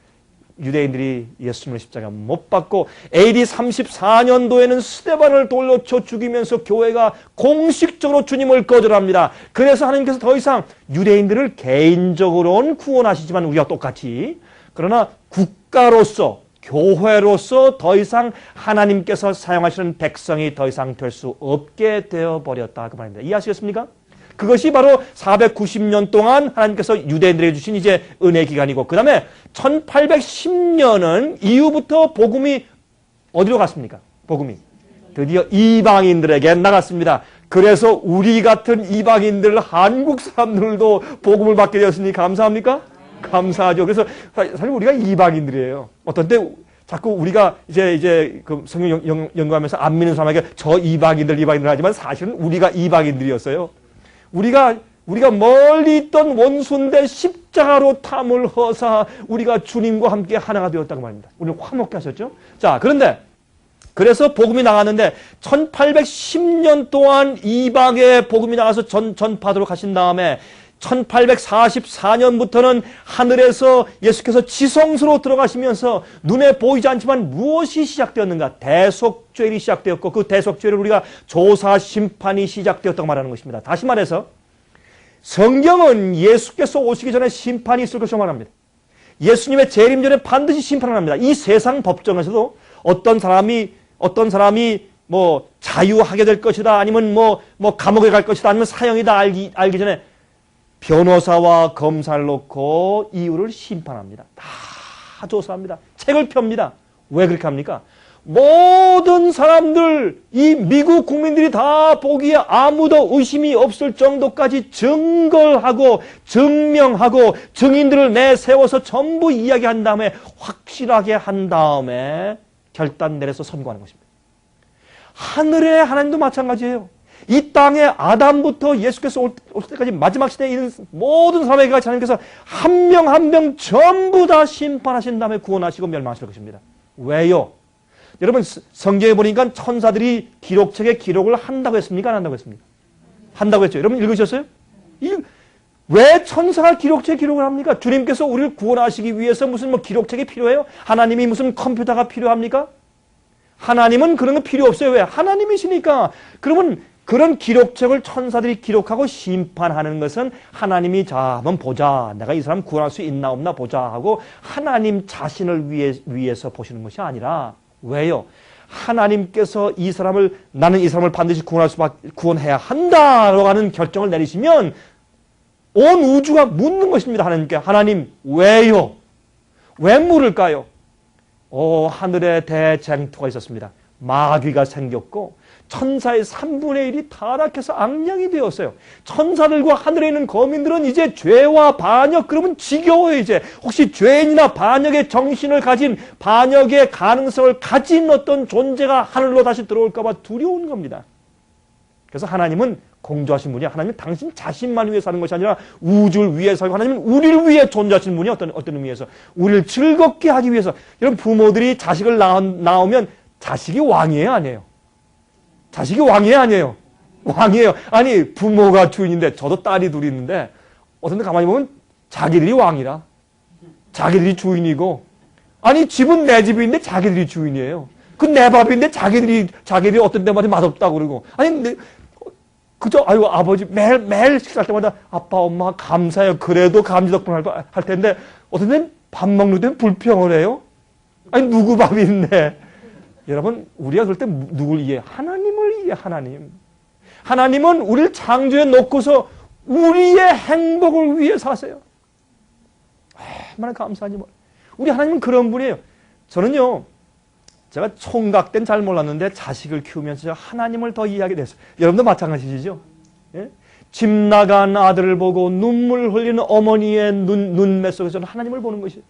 유대인들이 예수님을 십자가 못 박고 AD 34년도에는 스데반을 돌로 쳐 죽이면서 교회가 공식적으로 주님을 거절합니다. 그래서 하나님께서 더 이상 유대인들을 개인적으로는 구원하시지만 우리가 똑같이 그러나 국가로서 교회로서 더 이상 하나님께서 사용하시는 백성이 더 이상 될 수 없게 되어버렸다 그 말입니다. 이해하시겠습니까? 그것이 바로 490년 동안 하나님께서 유대인들에게 주신 이제 은혜 기간이고 그 다음에 1810년은 이후부터 복음이 어디로 갔습니까? 복음이 드디어 이방인들에게 나갔습니다. 그래서 우리 같은 이방인들 한국 사람들도 복음을 받게 되었으니 감사합니까? 감사하죠. 그래서 사실 우리가 이방인들이에요. 어떤 때 자꾸 우리가 이제 그 성경 연구하면서 안 믿는 사람에게 저 이방인들 하지만 사실은 우리가 이방인들이었어요. 우리가 멀리 있던 원수인데 십자가로 탐을 허사 우리가 주님과 함께 하나가 되었다고 말입니다. 우리는 화목케 하셨죠. 자, 그런데 그래서 복음이 나갔는데 1810년 동안 이방에 복음이 나가서 전파도록 하신 다음에 1844년부터는 하늘에서 예수께서 지성소로 들어가시면서 눈에 보이지 않지만 무엇이 시작되었는가? 대속죄일이 시작되었고 그 대속죄를 우리가 조사 심판이 시작되었다고 말하는 것입니다. 다시 말해서 성경은 예수께서 오시기 전에 심판이 있을 것이라고 말합니다. 예수님의 재림 전에 반드시 심판을 합니다. 이 세상 법정에서도 어떤 사람이 뭐 자유하게 될 것이다 아니면 뭐 감옥에 갈 것이다 아니면 사형이다 알기 전에 변호사와 검사를 놓고 이유를 심판합니다. 다 조사합니다. 책을 펴니다. 왜 그렇게 합니까? 모든 사람들, 이 미국 국민들이 다 보기에 아무도 의심이 없을 정도까지 증거하고 증명하고 증인들을 내세워서 전부 이야기한 다음에 확실하게 한 다음에 결단 내려서 선고하는 것입니다. 하늘의 하나님도 마찬가지예요. 이 땅에 아담부터 예수께서 올 때까지 마지막 시대에 있는 모든 사람에게 같이 하나님께서 한 명 한 명 전부 다 심판하신 다음에 구원하시고 멸망하실 것입니다. 왜요? 여러분 성경에 보니까 천사들이 기록책에 기록을 한다고 했습니까? 안 한다고 했습니까? 한다고 했죠. 여러분 읽으셨어요? 왜 천사가 기록책에 기록을 합니까? 주님께서 우리를 구원하시기 위해서 무슨 기록책이 필요해요? 하나님이 무슨 컴퓨터가 필요합니까? 하나님은 그런 거 필요 없어요. 왜? 하나님이시니까. 그러면 그런 기록책을 천사들이 기록하고 심판하는 것은 하나님이 자 한번 보자. 내가 이 사람 구원할 수 있나 없나 보자 하고 하나님 자신을 위해서 보시는 것이 아니라 왜요? 하나님께서 나는 이 사람을 반드시 구원해야 한다라고 하는 결정을 내리시면 온 우주가 묻는 것입니다. 하나님께. 하나님 왜요? 왜 물을까요? 하늘에 대쟁투가 있었습니다. 마귀가 생겼고 천사의 3분의 1이 타락해서 악령이 되었어요. 천사들과 하늘에 있는 거민들은 이제 죄와 반역, 그러면 지겨워요 이제. 혹시 죄인이나 반역의 정신을 가진, 반역의 가능성을 가진 어떤 존재가 하늘로 다시 들어올까 봐 두려운 겁니다. 그래서 하나님은 공조하신 분이야. 하나님은 당신 자신만 위해 사는 것이 아니라 우주를 위해 살고 하나님은 우리를 위해 존재하신 분이 어떤 의미에서 우리를 즐겁게 하기 위해서. 여러분 부모들이 자식을 낳으면 자식이 왕이에요 아니에요? 자식이 왕이에요 아니에요? 왕이에요. 아니 부모가 주인인데 저도 딸이 둘이 있는데 어떤 데 가만히 보면 자기들이 왕이라. 자기들이 주인이고 아니 집은 내 집인데 자기들이 주인이에요. 그 내 밥인데 자기들이 어떤 데마다 맛없다고 그러고 아니 그저 아유 아버지 매일 식사할 때마다 아빠 엄마 감사해요. 그래도 감지 덕분 할 텐데 어떤 데는 밥 먹는 데는 불평을 해요. 아니 누구 밥이 있네. 여러분 우리가 그럴 때 누굴 이해해? 하나님을 이해해. 하나님은 우리를 창조해 놓고서 우리의 행복을 위해 사세요. 얼마나 감사하니 뭐. 우리 하나님은 그런 분이에요. 저는요, 제가 총각 때는 잘 몰랐는데 자식을 키우면서 하나님을 더 이해하게 됐어요. 여러분도 마찬가지시죠? 예? 집 나간 아들을 보고 눈물 흘리는 어머니의 눈매 속에서 저는 하나님을 보는 것이에요.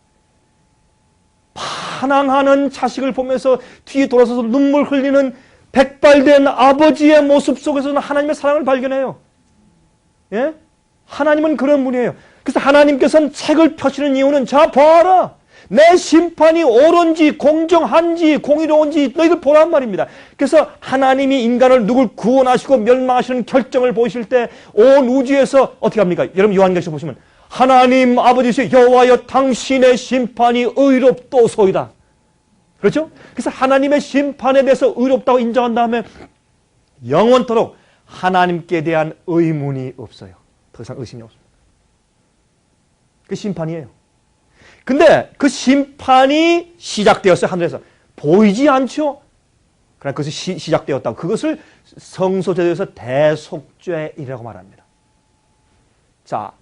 반항하는 자식을 보면서 뒤에 돌아서서 눈물 흘리는 백발된 아버지의 모습 속에서는 하나님의 사랑을 발견해요. 예? 하나님은 그런 분이에요. 그래서 하나님께서는 책을 펴시는 이유는 자 봐라. 내 심판이 옳은지 공정한지 공의로운지 너희들 보란 말입니다. 그래서 하나님이 인간을 누굴 구원하시고 멸망하시는 결정을 보실 때 온 우주에서 어떻게 합니까? 여러분 요한계시록 보시면 하나님 아버지시여 여호와여 당신의 심판이 의롭도소이다. 그렇죠? 그래서 하나님의 심판에 대해서 의롭다고 인정한 다음에 영원토록 하나님께 대한 의문이 없어요. 더 이상 의심이 없습니다. 그 심판이에요. 근데 그 심판이 시작되었어요. 하늘에서. 보이지 않죠? 그러나 그것이 시작되었다고. 그것을 성소제도에서 대속죄이라고 말합니다. 자,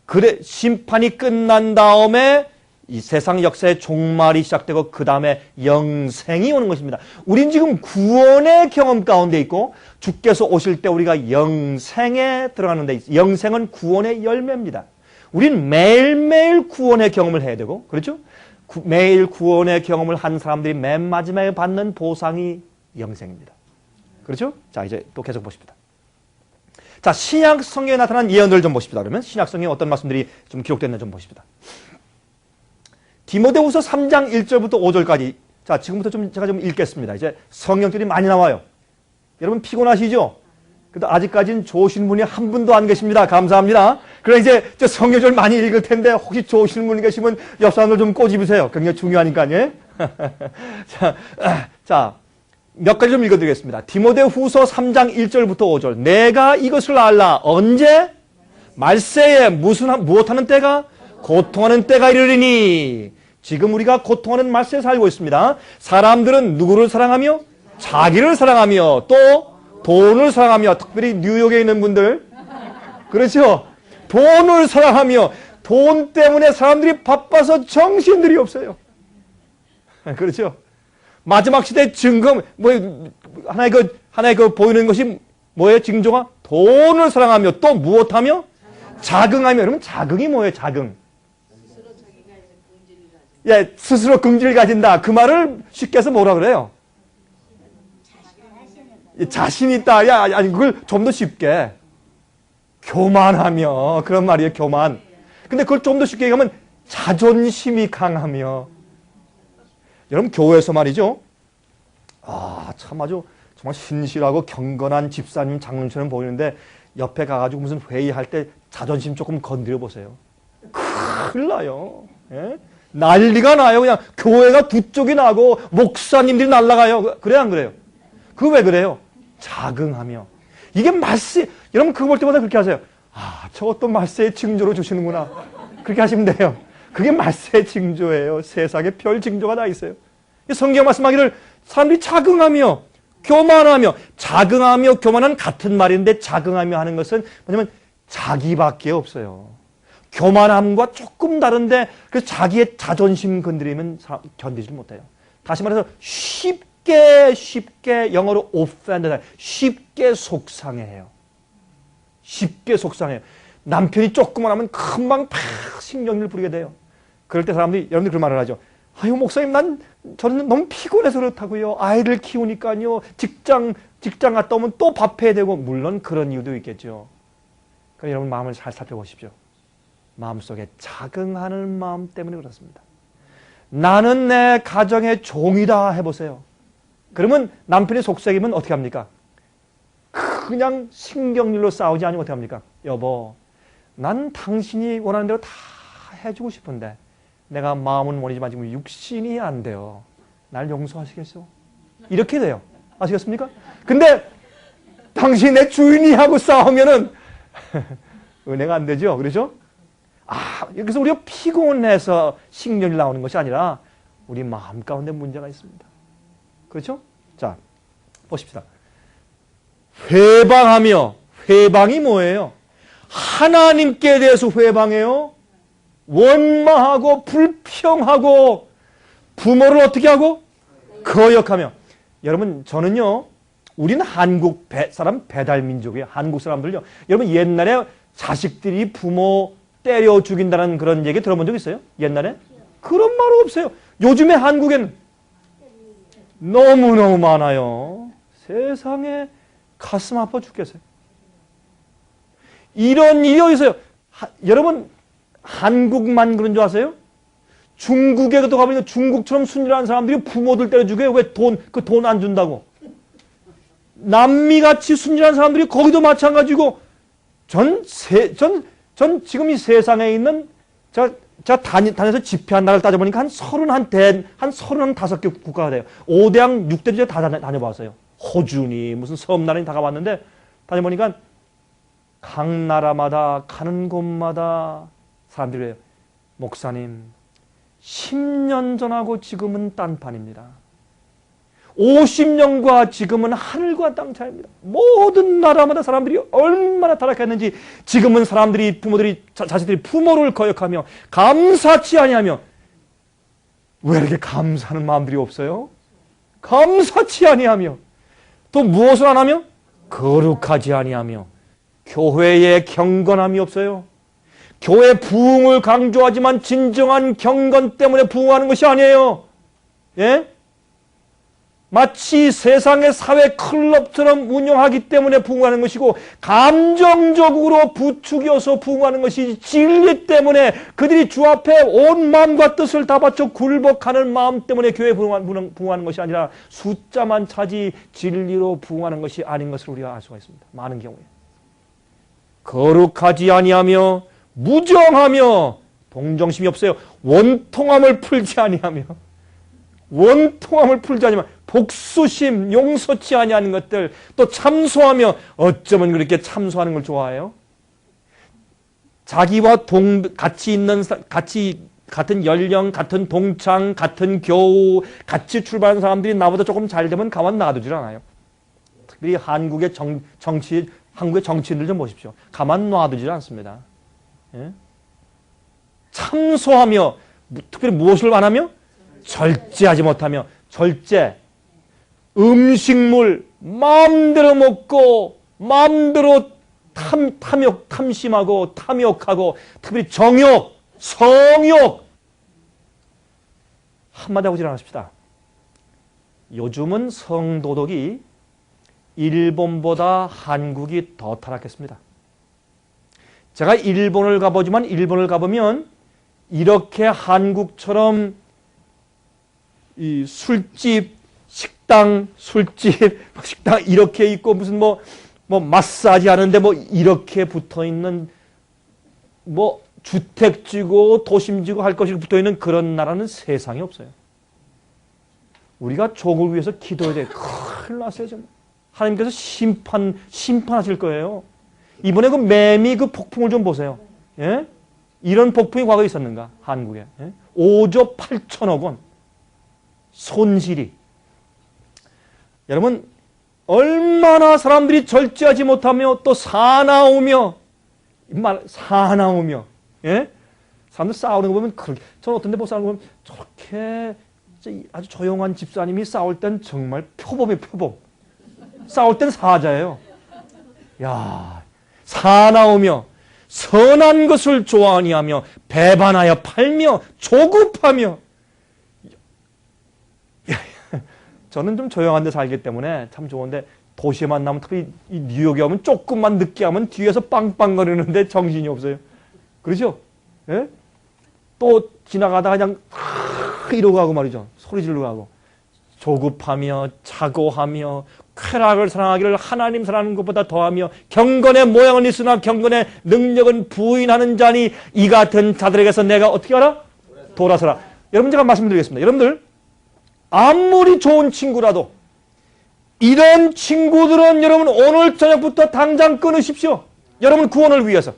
그래 심판이 끝난 다음에 이 세상 역사의 종말이 시작되고 그 다음에 영생이 오는 것입니다. 우린 지금 구원의 경험 가운데 있고 주께서 오실 때 우리가 영생에 들어가는 데 있어요. 영생은 구원의 열매입니다. 우린 매일매일 구원의 경험을 해야 되고 그렇죠? 매일 구원의 경험을 한 사람들이 맨 마지막에 받는 보상이 영생입니다. 그렇죠? 자, 이제 또 계속 보십니다. 자, 신약 성경에 나타난 예언들을 좀 보십니다. 그러면 신약 성경에 어떤 말씀들이 좀 기록됐는지 좀 보십니다. 디모데후서 3장 1절부터 5절까지. 자, 지금부터 제가 좀 읽겠습니다. 이제 성경들이 많이 나와요. 여러분 피곤하시죠? 그래도 아직까지는 좋으신 분이 한 분도 안 계십니다. 감사합니다. 그럼 이제 성경을 많이 읽을 텐데 혹시 좋으신 분이 계시면 옆 사람들 좀 꼬집으세요. 굉장히 중요하니까요. 자, 몇 가지 좀 읽어드리겠습니다. 디모데후서 3장 1절부터 5절. 내가 이것을 알라. 언제? 말세에 무엇하는 때가? 고통하는 때가 이르리니. 지금 우리가 고통하는 말세에 살고 있습니다. 사람들은 누구를 사랑하며? 자기를 사랑하며 또 돈을 사랑하며, 특별히 뉴욕에 있는 분들 그렇죠? 돈을 사랑하며 돈 때문에 사람들이 바빠서 정신들이 없어요. 그렇죠? 마지막 시대 증거 하나의 그 보이는 것이 뭐예요? 징조가 돈을 사랑하며 또 무엇하며? 자긍하며. 여러분 자긍이 뭐예요? 자긍. 예, 스스로 긍지를 가진다. 그 말을 쉽게 해서 뭐라 그래요? 자신 있다. 야, 아니 그걸 좀 더 쉽게 교만하며. 그런 말이에요. 교만. 근데 그걸 좀 더 쉽게 얘기하면 자존심이 강하며. 여러분 교회에서 말이죠. 참 아주 정말 신실하고 경건한 집사님 장로님처럼 보이는데 옆에 가가지고 무슨 회의할 때 자존심 조금 건드려 보세요. 큰일 나요. 예? 난리가 나요. 그냥 교회가 두 쪽이 나고 목사님들이 날아가요. 그래 안 그래요? 그 왜 그래요? 자긍하며. 이게 말세. 여러분 그거 볼 때마다 그렇게 하세요. 저것도 말세의 징조로 주시는구나. 그렇게 하시면 돼요. 그게 말세의 징조예요. 세상에 별 징조가 다 있어요. 성경 말씀하기를 사람들이 자긍하며 교만하며. 자긍하며 교만은 같은 말인데 자긍하며 하는 것은 뭐냐면 자기밖에 없어요. 교만함과 조금 다른데 그래서 자기의 자존심 건드리면 견디지 못해요. 다시 말해서 쉽게 영어로 offend, 쉽게 속상해요. 쉽게 속상해요. 남편이 조금만 하면 금방 신경을 부리게 돼요. 그럴 때 여러분들 그런 말을 하죠. 아유 목사님 저는 너무 피곤해서 그렇다고요. 아이를 키우니까요. 직장 갔다 오면 또 밥해야 되고. 물론 그런 이유도 있겠죠. 그럼 여러분 마음을 잘 살펴보십시오. 마음속에 자긍하는 마음 때문에 그렇습니다. 나는 내 가정의 종이다 해보세요. 그러면 남편이 속삭이면 어떻게 합니까? 그냥 신경질로 싸우지 않으면 어떻게 합니까? 여보, 난 당신이 원하는 대로 다 해주고 싶은데 내가 마음은 원이지만 지금 육신이 안 돼요. 날 용서하시겠어? 이렇게 돼요. 아시겠습니까? 근데 당신이 내 주인이 하고 싸우면은 은혜가 안 되죠. 그렇죠? 그래서 우리가 피곤해서 신경이 나오는 것이 아니라 우리 마음 가운데 문제가 있습니다. 그렇죠? 자, 보십시다. 회방하며. 회방이 뭐예요? 하나님께 대해서 회방해요? 원망하고 불평하고 부모를 어떻게 하고 거역하며. 여러분 저는요, 우리는 한국 사람 배달 민족이에요. 한국 사람들요. 여러분 옛날에 자식들이 부모 때려 죽인다는 그런 얘기 들어본 적 있어요? 옛날에? 그런 말 없어요. 요즘에 한국엔 너무너무 많아요. 세상에 가슴 아파 죽겠어요. 이런 일이 어디 있어요? 여러분 한국만 그런 줄 아세요? 중국에도 가보니까 중국처럼 순진한 사람들이 부모들 때려 죽여요. 왜 그 돈 안 준다고. 남미같이 순진한 사람들이 거기도 마찬가지고, 전 지금 이 세상에 있는, 제가 다녀서 집회한 나라를 따져보니까 한 35개 국가가 돼요. 5대양 6대도 제가 다 다녀봤어요. 호주니, 무슨 섬나라니 다 가봤는데, 다녀보니까 각 나라마다 가는 곳마다 사람들이 해요. 목사님, 10년 전하고 지금은 딴판입니다. 50년과 지금은 하늘과 땅 차이입니다. 모든 나라마다 사람들이 얼마나 타락했는지, 지금은 사람들이, 부모들이, 자식들이 부모를 거역하며 감사치 아니하며. 왜 이렇게 감사하는 마음들이 없어요? 감사치 아니하며. 또 무엇을 안 하며? 거룩하지 아니하며. 교회에 경건함이 없어요. 교회 부흥을 강조하지만 진정한 경건 때문에 부흥하는 것이 아니에요. 예? 마치 세상의 사회 클럽처럼 운영하기 때문에 부흥하는 것이고, 감정적으로 부추겨서 부흥하는 것이 진리 때문에, 그들이 주 앞에 온 마음과 뜻을 다 바쳐 굴복하는 마음 때문에 교회에 부흥하는 것이 아니라 숫자만 차지 진리로 부흥하는 것이 아닌 것을 우리가 알 수가 있습니다. 많은 경우에. 거룩하지 아니하며 무정하며 동정심이 없어요. 원통함을 풀지 아니하며. 원통함을 풀지 아니하며 복수심, 용서치 아니하는 것들, 또 참소하며. 어쩌면 그렇게 참소하는 걸 좋아해요? 자기와 같이 있는, 같은 연령, 같은 동창, 같은 교우, 같이 출발하는 사람들이 나보다 조금 잘 되면 가만 놔두질 않아요. 특별히 한국의 한국의 정치인들 좀 보십시오. 가만 놔두질 않습니다. 예? 참소하며, 특별히 무엇을 안 하며? 절제하지 못하며. 절제. 음식물 마음대로 먹고 마음대로 탐심하고 탐욕하고, 특별히 정욕, 성욕. 한마디 하고 지나가십시다. 요즘은 성도덕이 일본보다 한국이 더 타락했습니다. 제가 일본을 가보지만, 일본을 가보면 이렇게 한국처럼 이 술집, 식당 이렇게 있고, 무슨 뭐 마사지 하는데 뭐 이렇게 붙어 있는, 뭐 주택지고 도심지고 할 것이 붙어 있는 그런 나라는 세상에 없어요. 우리가 종을 위해서 기도해야 돼. 큰일 났어요, 정말. 하나님께서 심판하실 거예요. 이번에 그 매미 그 폭풍을 좀 보세요. 예? 이런 폭풍이 과거에 있었는가? 한국에. 예? 5조 8천억 원. 손실이. 여러분, 얼마나 사람들이 절제하지 못하며 또 사나우며, 예? 사람들 싸우는 거 보면, 저는 어떤 데 못 싸우는 거 보면, 저렇게 아주 조용한 집사님이 싸울 땐 정말 표범이에요, 표범. 싸울 땐 사자예요. 야, 사나우며, 선한 것을 좋아하니하며, 배반하여 팔며, 조급하며. 저는 좀 조용한 데 살기 때문에 참 좋은데, 도시에 만나면, 특히 이 뉴욕에 오면 조금만 늦게 하면 뒤에서 빵빵거리는데 정신이 없어요. 그렇죠? 예? 또 지나가다가 그냥 이러고 가고 말이죠. 소리 지르고 가고. 조급하며 자고하며 쾌락을 사랑하기를 하나님 사랑하는 것보다 더하며, 경건의 모양은 있으나 경건의 능력은 부인하는 자니 이 같은 자들에게서 내가 어떻게 하라? 돌아서라. 여러분, 제가 말씀드리겠습니다. 여러분들, 아무리 좋은 친구라도 이런 친구들은 여러분 오늘 저녁부터 당장 끊으십시오. 여러분 구원을 위해서.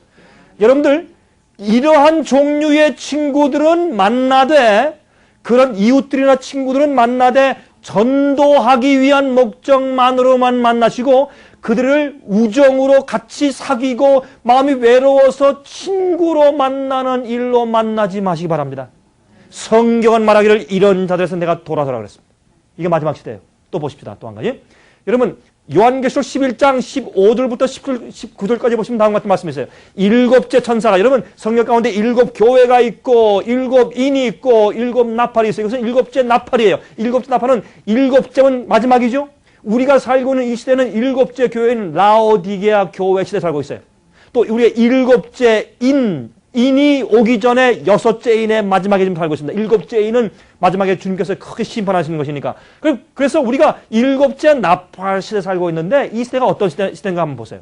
여러분들, 이러한 종류의 친구들은 만나되, 그런 이웃들이나 친구들은 만나되 전도하기 위한 목적만으로만 만나시고 그들을 우정으로 같이 사귀고 마음이 외로워서 친구로 만나는 일로 만나지 마시기 바랍니다. 성경은 말하기를 이런 자들에서 내가 돌아서라 그랬습니다. 이게 마지막 시대예요. 또 보십시다. 또 한 가지. 여러분 요한계시록 11장 15절부터 19절까지 보시면 다음과 같은 말씀이 있어요. 일곱째 천사가, 여러분 성경 가운데 일곱 교회가 있고 일곱 인이 있고 일곱 나팔이 있어요. 이것은 일곱째 나팔이에요. 일곱째 나팔은 일곱째는 마지막이죠. 우리가 살고 있는 이 시대는 일곱째 교회인 라오디게아 교회 시대에 살고 있어요. 또 우리의 일곱째 인이 오기 전에 여섯째 인의 마지막에 지금 살고 있습니다. 일곱째 인은 마지막에 주님께서 크게 심판하시는 것이니까. 그래서 우리가 일곱째 나팔 시대에 살고 있는데 이 시대가 어떤 시대인가 한번 보세요.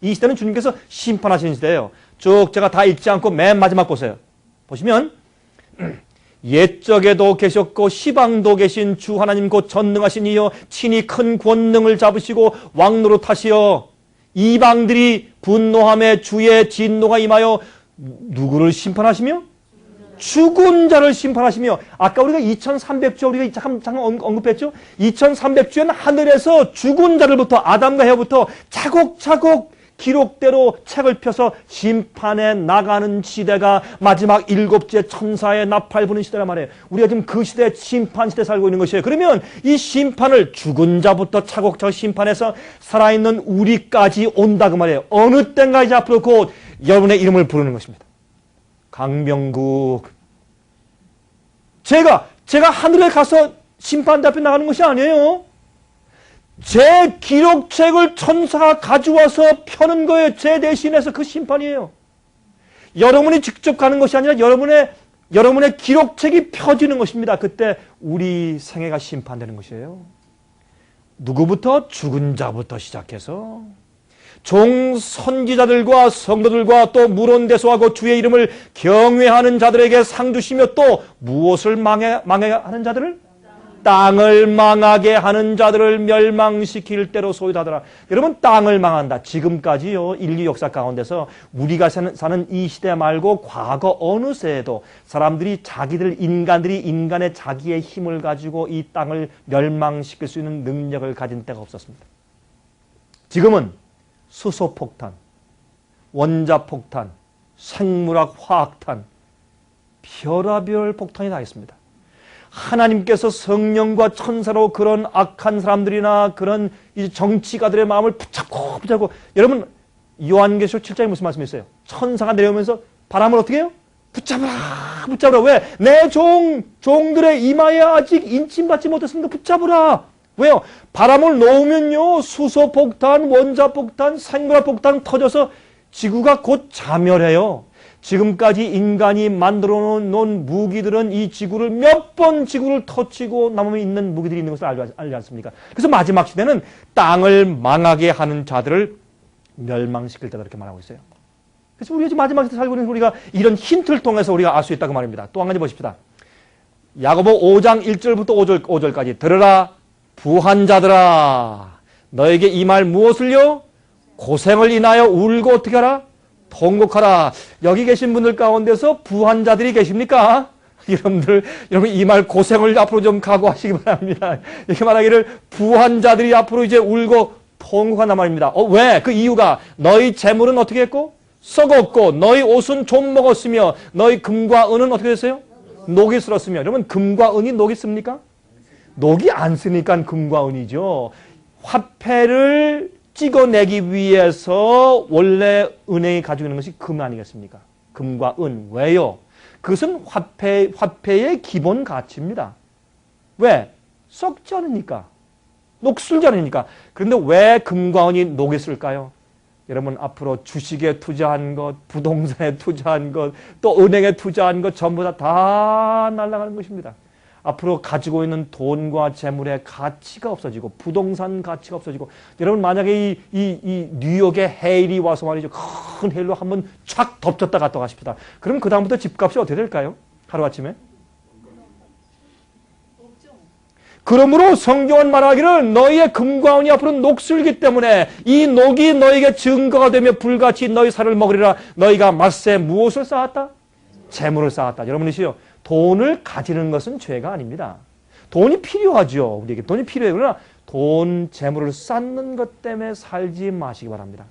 이 시대는 주님께서 심판하시는 시대예요. 쭉 제가 다 읽지 않고 맨 마지막 보세요. 보시면 옛적에도 계셨고 시방도 계신 주 하나님 곧 전능하신 이여 친히 큰 권능을 잡으시고 왕노릇하시어 이방들이 분노함에 주의 진노가 임하여 누구를 심판하시며? 죽은 자를 심판하시며. 아까 우리가 2300주 우리가 잠깐 언급했죠? 2300주에는 하늘에서 죽은 자들부터 아담과 헤어부터 차곡차곡 기록대로 책을 펴서 심판에 나가는 시대가 마지막 일곱째 천사의 나팔 부는 시대란 말이에요. 우리가 지금 그 시대 심판 시대에 살고 있는 것이에요. 그러면 이 심판을 죽은 자부터 차곡차곡 심판해서 살아있는 우리까지 온다 그 말이에요. 어느 때인가 이제 앞으로 곧 여러분의 이름을 부르는 것입니다. 강병국. 제가 하늘에 가서 심판대 앞에 나가는 것이 아니에요. 제 기록책을 천사가 가져와서 펴는 거예요. 제 대신해서 그 심판이에요. 여러분이 직접 가는 것이 아니라 여러분의 기록책이 펴지는 것입니다. 그때 우리 생애가 심판되는 것이에요. 누구부터? 죽은 자부터 시작해서 종 선지자들과 성도들과 또 물온대소하고 주의 이름을 경외하는 자들에게 상 주시며 또 무엇을 망하는 자들을? 땅을 망하게 하는 자들을 멸망시킬 때로 소유하더라. 여러분 땅을 망한다. 지금까지요 인류 역사 가운데서 우리가 사는 이 시대 말고 과거 어느 세에도 사람들이 인간들이 인간의 자기의 힘을 가지고 이 땅을 멸망시킬 수 있는 능력을 가진 때가 없었습니다. 지금은 수소폭탄, 원자폭탄, 생물학 화학탄, 별의별 폭탄이 다 있습니다. 하나님께서 성령과 천사로 그런 악한 사람들이나 그런 정치가들의 마음을 붙잡고 여러분 요한계시록 7장에 무슨 말씀이 있어요? 천사가 내려오면서 바람을 어떻게 해요? 붙잡으라. 왜? 내 종들의 이마에 아직 인침받지 못했습니다. 붙잡으라. 왜요? 바람을 놓으면요 수소폭탄, 원자폭탄, 생물학폭탄 터져서 지구가 곧 자멸해요. 지금까지 인간이 만들어 놓은 무기들은 이 지구를 몇 번 지구를 터치고 남으면 있는 무기들이 있는 것을 알지 않습니까? 그래서 마지막 시대는 땅을 망하게 하는 자들을 멸망시킬 때다 이렇게 말하고 있어요. 그래서 우리가 지금 마지막 시대 살고 있는 우리가 이런 힌트를 통해서 우리가 알 수 있다고 말입니다. 또 한 가지 보십시다. 야고보 5장 1절부터 5절까지 들으라 부한 자들아 너에게 이 말 무엇을요? 고생을 인하여 울고 어떻게 하라? 통곡하라. 여기 계신 분들 가운데서 부한 자들이 계십니까? 여러분 이 말 고생을 앞으로 좀 각오하시기 바랍니다. 이렇게 말하기를 부한 자들이 앞으로 이제 울고 통곡한단 말입니다. 왜? 그 이유가 너희 재물은 어떻게 했고? 썩었고 너희 옷은 좀 먹었으며 너희 금과 은은 어떻게 됐어요? 녹이 슬었으며. 여러분 금과 은이 녹이 씁니까? 녹이 안 쓰니까 금과 은이죠. 화폐를 찍어내기 위해서 원래 은행이 가지고 있는 것이 금 아니겠습니까? 금과 은. 왜요? 그것은 화폐의 기본 가치입니다. 왜? 썩지 않으니까. 녹슬지 않으니까. 그런데 왜 금과 은이 녹이 쓸까요? 여러분 앞으로 주식에 투자한 것, 부동산에 투자한 것, 또 은행에 투자한 것 전부 다 날아가는 것입니다. 앞으로 가지고 있는 돈과 재물의 가치가 없어지고 부동산 가치가 없어지고 여러분 만약에 이 뉴욕에 해일이 와서 말이죠. 큰 해일로 한번 촥 덮쳤다 갔다 가십시다. 그럼 그 다음부터 집값이 어떻게 될까요? 하루아침에? 그러므로 성경은 말하기를 너희의 금과 은이 앞으로 녹슬기 때문에 이 녹이 너희에게 증거가 되며 불같이 너희 살을 먹으리라. 너희가 맛에 무엇을 쌓았다? 재물을 쌓았다. 여러분이시요. 돈을 가지는 것은 죄가 아닙니다. 돈이 필요하죠. 우리에게 돈이 필요해요. 그러나 돈, 재물을 쌓는 것 때문에 살지 마시기 바랍니다.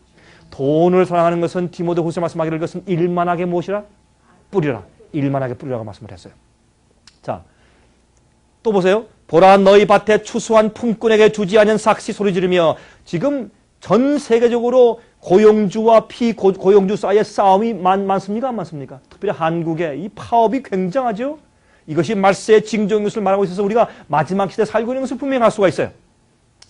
돈을 사랑하는 것은 디모데후서 말씀하기를 그것은 일만하게 무엇이라? 뿌리라. 일만하게 뿌리라고 말씀을 했어요. 자, 또 보세요. 보라 너희 밭에 추수한 품꾼에게 주지 않은 삭시 소리 지르며 지금 전 세계적으로 고용주와 피고용주 사이의 싸움이 많습니까? 안 많습니까? 특별히 한국의 이 파업이 굉장하죠. 이것이 말세의 징조인 것을 말하고 있어서 우리가 마지막 시대에 살고 있는 것을 분명히 알 수가 있어요.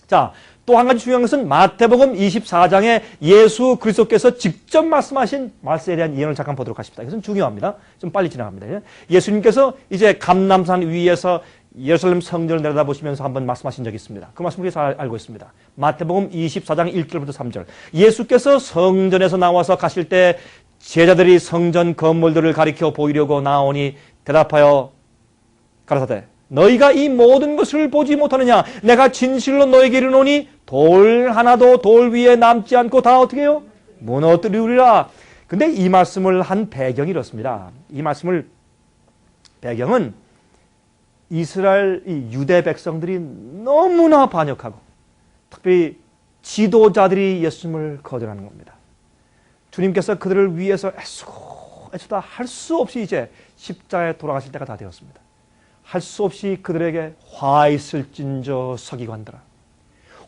자, 또 한 가지 중요한 것은 마태복음 24장에 예수 그리스도께서 직접 말씀하신 말세에 대한 예언을 잠깐 보도록 하십시다. 이것은 중요합니다. 좀 빨리 지나갑니다. 예수님께서 이제 감람산 위에서 예루살렘 성전을 내려다보시면서 한번 말씀하신 적이 있습니다. 그 말씀 우리가 잘 알고 있습니다. 마태복음 24장 1절부터 3절. 예수께서 성전에서 나와서 가실 때 제자들이 성전 건물들을 가리켜 보이려고 나오니 대답하여 가라사대 너희가 이 모든 것을 보지 못하느냐? 내가 진실로 너에게 이르노니 돌 하나도 돌 위에 남지 않고 다 어떻게 해요? 무너뜨리리라. 근데 이 말씀을 한 배경이 이렇습니다. 이 말씀을 배경은 이스라엘 이 유대 백성들이 너무나 반역하고 특별히 지도자들이 예수님을 거절하는 겁니다. 주님께서 그들을 위해서 애쓰다 할 수 없이 이제 십자가에 돌아가실 때가 다 되었습니다. 할 수 없이 그들에게 화 있을진저 서기관들아,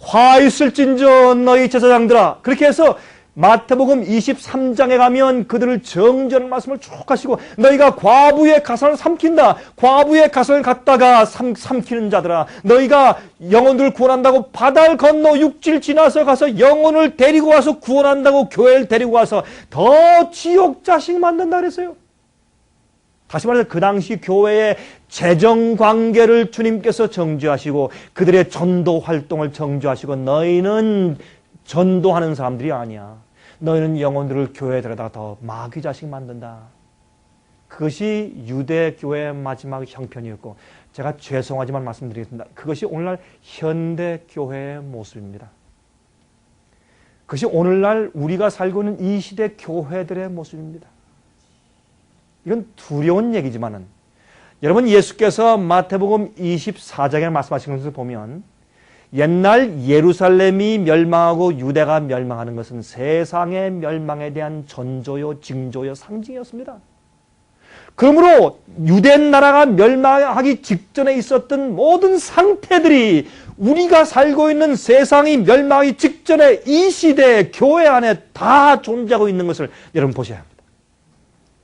화 있을진저 너희 제사장들아. 그렇게 해서 마태복음 23장에 가면 그들을 정죄하는 말씀을 쭉 하시고 너희가 과부의 가산을 삼킨다. 과부의 가산을 갖다가 삼키는 자들아, 너희가 영혼들을 구원한다고 바다를 건너 육지를 지나서 가서 영혼을 데리고 와서 구원한다고 교회를 데리고 와서 더 지옥 자식 만든다 그랬어요. 다시 말해서 그 당시 교회의 재정관계를 주님께서 정죄하시고 그들의 전도 활동을 정죄하시고 너희는 전도하는 사람들이 아니야. 너희는 영혼들을 교회에 데려다가 더 마귀 자식 만든다. 그것이 유대교회의 마지막 형편이었고 제가 죄송하지만 말씀드리겠습니다. 그것이 오늘날 현대교회의 모습입니다. 그것이 오늘날 우리가 살고 있는 이 시대 교회들의 모습입니다. 이건 두려운 얘기지만은 여러분 예수께서 마태복음 24장에 말씀하신 것을 보면 옛날 예루살렘이 멸망하고 유대가 멸망하는 것은 세상의 멸망에 대한 전조요, 징조요, 상징이었습니다. 그러므로 유대 나라가 멸망하기 직전에 있었던 모든 상태들이 우리가 살고 있는 세상이 멸망하기 직전에 이 시대의 교회 안에 다 존재하고 있는 것을 여러분 보셔야 합니다.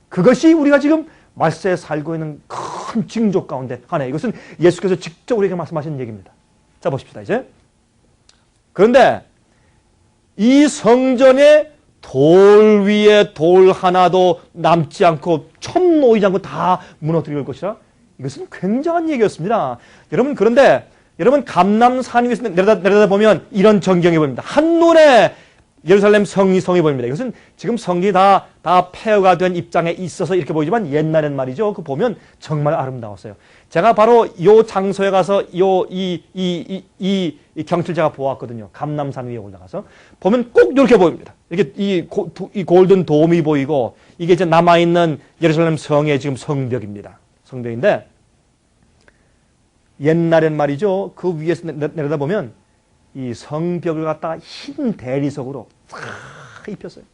그것이 우리가 지금 말세에 살고 있는 큰 징조 가운데 하나. 이것은 예수께서 직접 우리에게 말씀하신 얘기입니다. 자, 보십시다, 이제. 그런데 이 성전에 돌 위에 돌 하나도 남지 않고 첨 놓이지 않고 다 무너뜨릴 것이라. 이것은 굉장한 얘기였습니다. 여러분, 그런데 여러분 감람산 위에서 내려다보면 이런 전경이 보입니다. 한눈에 예루살렘 성이 보입니다. 이것은 지금 성이 다 폐허가 된 입장에 있어서 이렇게 보이지만 옛날엔 말이죠. 그 보면 정말 아름다웠어요. 제가 바로 요 장소에 가서 이 경치를 제가 보았거든요. 감람산 위에 올라가서 보면 꼭 이렇게 보입니다. 이렇게 이 골든 돔이 보이고 이게 이제 남아있는 예루살렘 성의 지금 성벽입니다. 성벽인데 옛날엔 말이죠. 그 위에서 내려다보면 이 성벽을 갖다가 흰 대리석으로 싹 입혔어요.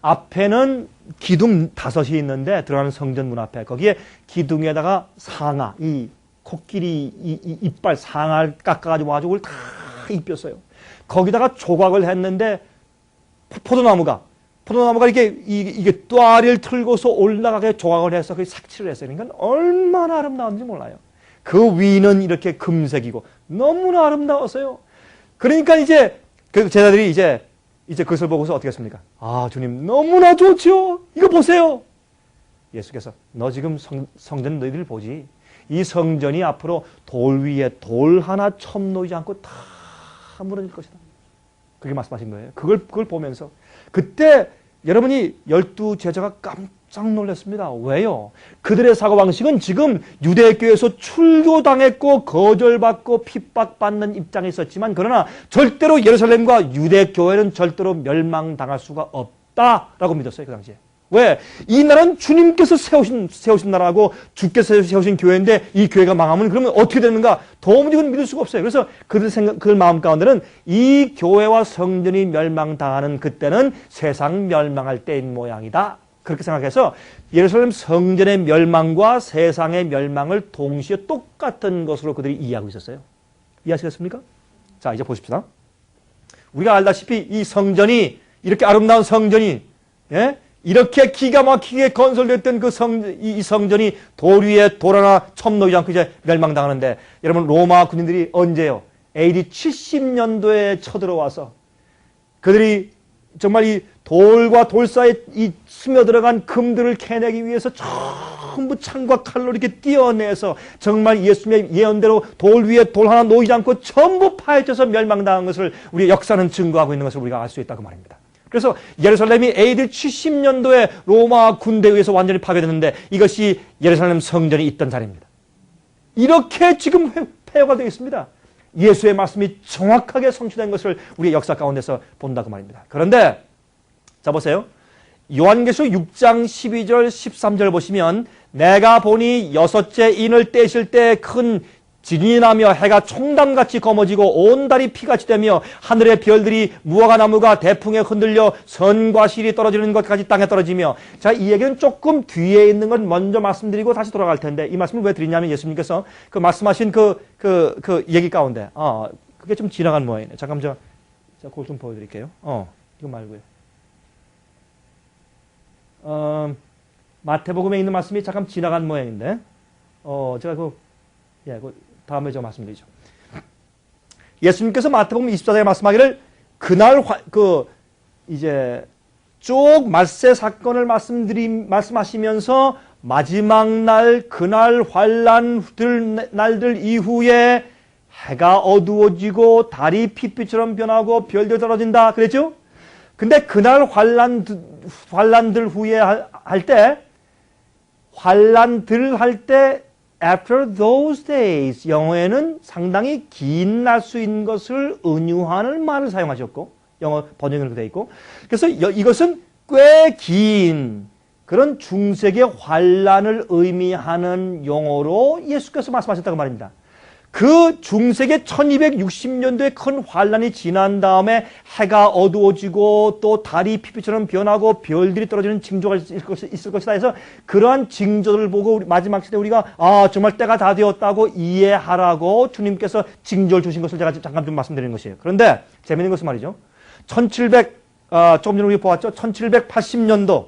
앞에는 기둥 5이 있는데 들어가는 성전 문 앞에 거기에 기둥에다가 상아, 이 코끼리 이빨 상아를 깎아가지고 그걸 다 입혔어요. 거기다가 조각을 했는데 포도나무가 이게 또아리를 틀고서 올라가게 조각을 해서 그 색칠을 했어요. 그러니까 얼마나 아름다운지 몰라요. 그 위는 이렇게 금색이고 너무나 아름다웠어요. 그러니까 이제 그 제자들이 이제 그것을 보고서 어떻게 했습니까? 아, 주님 너무나 좋죠. 이거 보세요. 예수께서 너 지금 성전 너희들 보지. 이 성전이 앞으로 돌 위에 돌 하나 첨 놓이지 않고 다 무너질 것이다. 그렇게 말씀하신 거예요. 그걸 보면서 그때 여러분이 12 제자가 깜짝 놀랐습니다. 왜요? 그들의 사고방식은 지금 유대교에서 출교당했고 거절받고 핍박받는 입장에 있었지만 그러나 절대로 예루살렘과 유대교회는 절대로 멸망당할 수가 없다라고 믿었어요. 그 당시에. 왜? 이 나라는 주님께서 세우신 나라고 주께서 세우신 교회인데 이 교회가 망하면 그러면 어떻게 되는가? 도무지 그건 믿을 수가 없어요. 그래서 그들 마음 가운데는 이 교회와 성전이 멸망당하는 그때는 세상 멸망할 때인 모양이다. 그렇게 생각해서 예루살렘 성전의 멸망과 세상의 멸망을 동시에 똑같은 것으로 그들이 이해하고 있었어요. 이해하시겠습니까? 자, 이제 보십시다. 우리가 알다시피 이 성전이 이렇게 아름다운 성전이 예? 이렇게 기가 막히게 건설됐던 이 성전이 돌 위에 돌 하나 첨 놓이지 않고 이제 멸망당하는데 여러분 로마 군인들이 언제요? AD 70년도에 쳐들어와서 그들이 정말 이 돌과 돌 사이에 이 스며들어간 금들을 캐내기 위해서 전부 창과 칼로 이렇게 띄어내서 정말 예수님의 예언대로 돌 위에 돌 하나 놓이지 않고 전부 파헤쳐서 멸망당한 것을 우리의 역사는 증거하고 있는 것을 우리가 알 수 있다고 말입니다. 그래서 예루살렘이 AD 70년도에 로마 군대에 의해서 완전히 파괴됐는데 이것이 예루살렘 성전이 있던 자리입니다. 이렇게 지금 폐허가 되어 있습니다. 예수의 말씀이 정확하게 성취된 것을 우리의 역사 가운데서 본다고 말입니다. 그런데 자 보세요. 요한계시록 6장 12절 13절 보시면 내가 보니 여섯째 인을 떼실 때 큰 진이 나며 해가 총담같이 검어지고 온 달이 피같이 되며 하늘의 별들이 무화과 나무가 대풍에 흔들려 선과 실이 떨어지는 것까지 땅에 떨어지며 자, 이 얘기는 조금 뒤에 있는 건 먼저 말씀드리고 다시 돌아갈 텐데 이 말씀을 왜 드리냐면 예수님께서 그 말씀하신 그 얘기 가운데 그게 좀 지나간 모양이네. 잠깐 그걸 좀 보여드릴게요. 이거 말고요. 마태복음에 있는 말씀이 잠깐 지나간 모양인데 제가 그 다음에 제가 말씀드리죠. 예수님께서 마태복음 24장에 말씀하기를 그날 이제 쭉 말세 사건을 말씀하시면서 마지막 날 그날 환란들 날들 이후에 해가 어두워지고 달이 핏빛처럼 변하고 별들이 떨어진다 그랬죠? 근데 그날 환란들 후에 환란들 할 때 After those days 영어에는 상당히 긴 날 수 있는 것을 은유하는 말을 사용하셨고 영어 번역으로 되어 있고 그래서 이것은 꽤 긴 그런 중세기의 환란을 의미하는 용어로 예수께서 말씀하셨다고 말입니다. 그 중세기 1260년도에 큰 환란이 지난 다음에 해가 어두워지고 또 달이 피피처럼 변하고 별들이 떨어지는 징조가 있을 것이다 해서 그러한 징조를 보고 마지막 시대에 우리가 정말 때가 다 되었다고 이해하라고 주님께서 징조를 주신 것을 제가 잠깐 좀 말씀드리는 것이에요. 그런데 재미있는 것은 말이죠. 조금 전에 우리 보았죠. 1780년도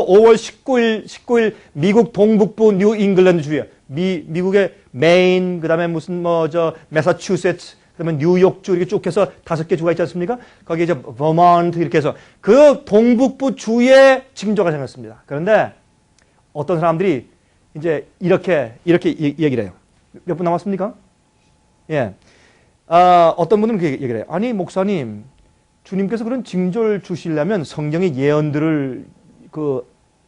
5월 19일 미국 동북부 뉴 잉글랜드 주에 미국의 메인 그다음에 무슨 매사추세츠 그다음에 뉴욕주 이렇게 쭉 해서 5개 주가 있지 않습니까? 거기에 이제 버몬트 이렇게 해서 그 동북부 주에 징조가 생겼습니다. 그런데 어떤 사람들이 이제 이렇게 얘기를 해요. 몇 분 남았습니까? 예. 어떤 분은 그렇게 얘기를 해요. 아니 목사님 주님께서 그런 징조를 주시려면 성경의 예언들을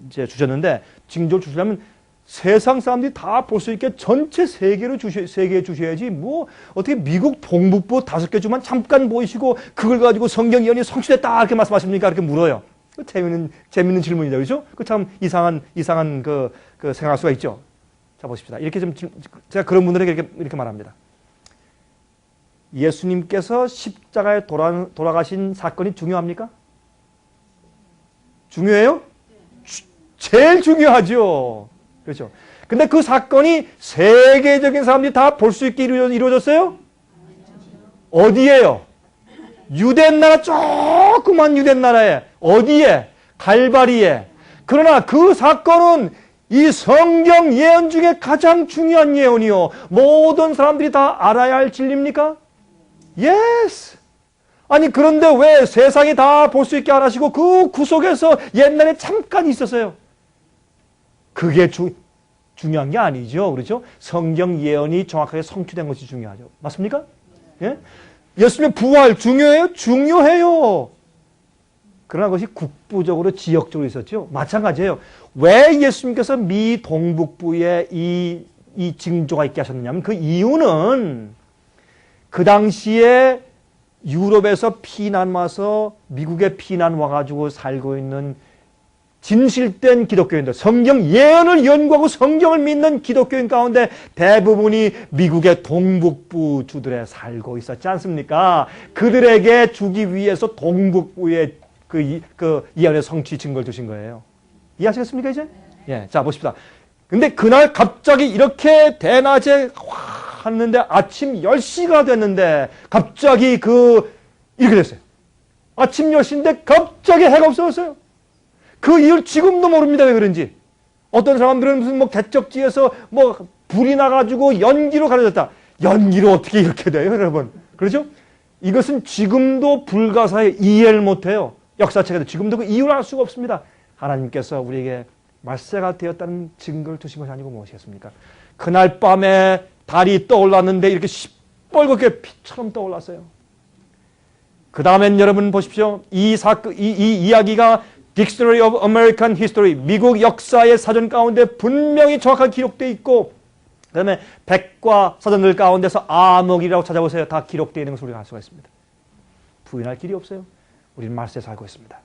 이제 주셨는데 징조를 주시려면 세상 사람들이 다 볼 수 있게 전체 세계에 주셔야지 뭐 어떻게 미국 동북부 5개 주만 잠깐 보이시고 그걸 가지고 성경 예언이 성취됐다 이렇게 말씀하십니까? 이렇게 물어요. 재밌는 질문이죠, 그렇죠? 그 참 이상한 생각할 수가 있죠. 자 보십시다. 이렇게 제가 그런 분들에게 이렇게 말합니다. 예수님께서 십자가에 돌아가신 사건이 중요합니까? 중요해요? 제일 중요하죠. 그렇죠. 근데 그 사건이 세계적인 사람들이 다 볼 수 있게 이루어졌어요? 어디에요? 유대 나라, 조그만 유대 나라에. 어디에? 갈바리에. 그러나 그 사건은 이 성경 예언 중에 가장 중요한 예언이요. 모든 사람들이 다 알아야 할 진리입니까? Yes. 아니 그런데 왜 세상이 다 볼 수 있게 안 하시고 그 구석에서 옛날에 잠깐 있었어요. 그게 중요한 게 아니죠. 그렇죠? 성경 예언이 정확하게 성취된 것이 중요하죠. 맞습니까? 예? 예수님의 부활 중요해요? 중요해요. 그러나 그것이 국부적으로 지역적으로 있었죠. 마찬가지예요. 왜 예수님께서 미 동북부에 이 징조가 있게 하셨느냐면 그 이유는 그 당시에 유럽에서 피난 와서 미국에 피난 와가지고 살고 있는 진실된 기독교인들, 성경 예언을 연구하고 성경을 믿는 기독교인 가운데 대부분이 미국의 동북부 주들에 살고 있었지 않습니까? 그들에게 주기 위해서 동북부의 그 예언의 성취 증거를 주신 거예요. 이해하시겠습니까, 이제? 예, 자, 보십시다. 근데 그날 갑자기 이렇게 대낮에 왔는데 아침 10시가 됐는데 갑자기 이렇게 됐어요. 아침 10시인데 갑자기 해가 없어졌어요. 그 이유를 지금도 모릅니다. 왜 그런지. 어떤 사람들은 무슨 대적지에서 불이 나가지고 연기로 가려졌다. 연기로 어떻게 이렇게 돼요, 여러분? 그렇죠? 이것은 지금도 불가사의 이해를 못해요. 역사책에도 지금도 그 이유를 알 수가 없습니다. 하나님께서 우리에게 말세가 되었다는 증거를 주신 것이 아니고 무엇이겠습니까? 그날 밤에 달이 떠올랐는데 이렇게 시뻘겋게 피처럼 떠올랐어요. 그 다음엔 여러분 보십시오. 이 이야기가 Dictionary of American History, 미국 역사의 사전 가운데 분명히 정확하게 기록되어 있고, 그 다음에 백과 사전들 가운데서 암흑이라고 찾아보세요. 다 기록되어 있는 것을 우리가 알 수가 있습니다. 부인할 길이 없어요. 우리는 말세에 살고 있습니다.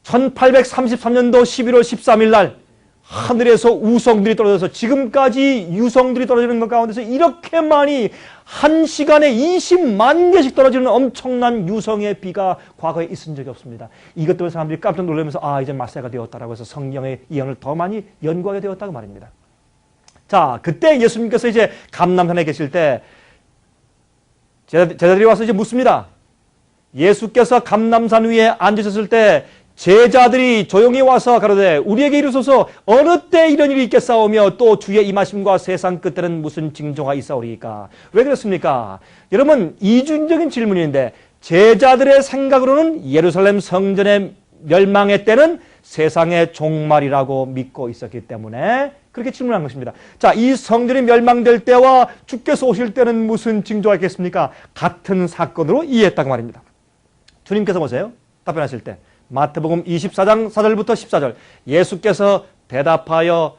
1833년도 11월 13일 날 하늘에서 우성들이 떨어져서 지금까지 유성들이 떨어지는 것 가운데서 이렇게 많이 한 시간에 20만 개씩 떨어지는 엄청난 유성의 비가 과거에 있은 적이 없습니다. 이것 때문에 사람들이 깜짝 놀라면서 이제 말세가 되었다라고 해서 성경의 예언을 더 많이 연구하게 되었다고 말입니다. 자, 그때 예수님께서 이제 감람산에 계실 때 제자들이 와서 이제 묻습니다. 예수께서 감람산 위에 앉으셨을 때 제자들이 조용히 와서 가로되 우리에게 이르소서 어느 때 이런 일이 있겠사오며 또 주의 임하심과 세상 끝에는 무슨 징조가 있사오리이까. 왜 그렇습니까? 여러분, 이중적인 질문인데 제자들의 생각으로는 예루살렘 성전의 멸망의 때는 세상의 종말이라고 믿고 있었기 때문에 그렇게 질문한 것입니다. 자, 이 성전이 멸망될 때와 주께서 오실 때는 무슨 징조가 있겠습니까? 같은 사건으로 이해했다고 말입니다. 주님께서 보세요. 답변하실 때 마태복음 24장 4절부터 14절 예수께서 대답하여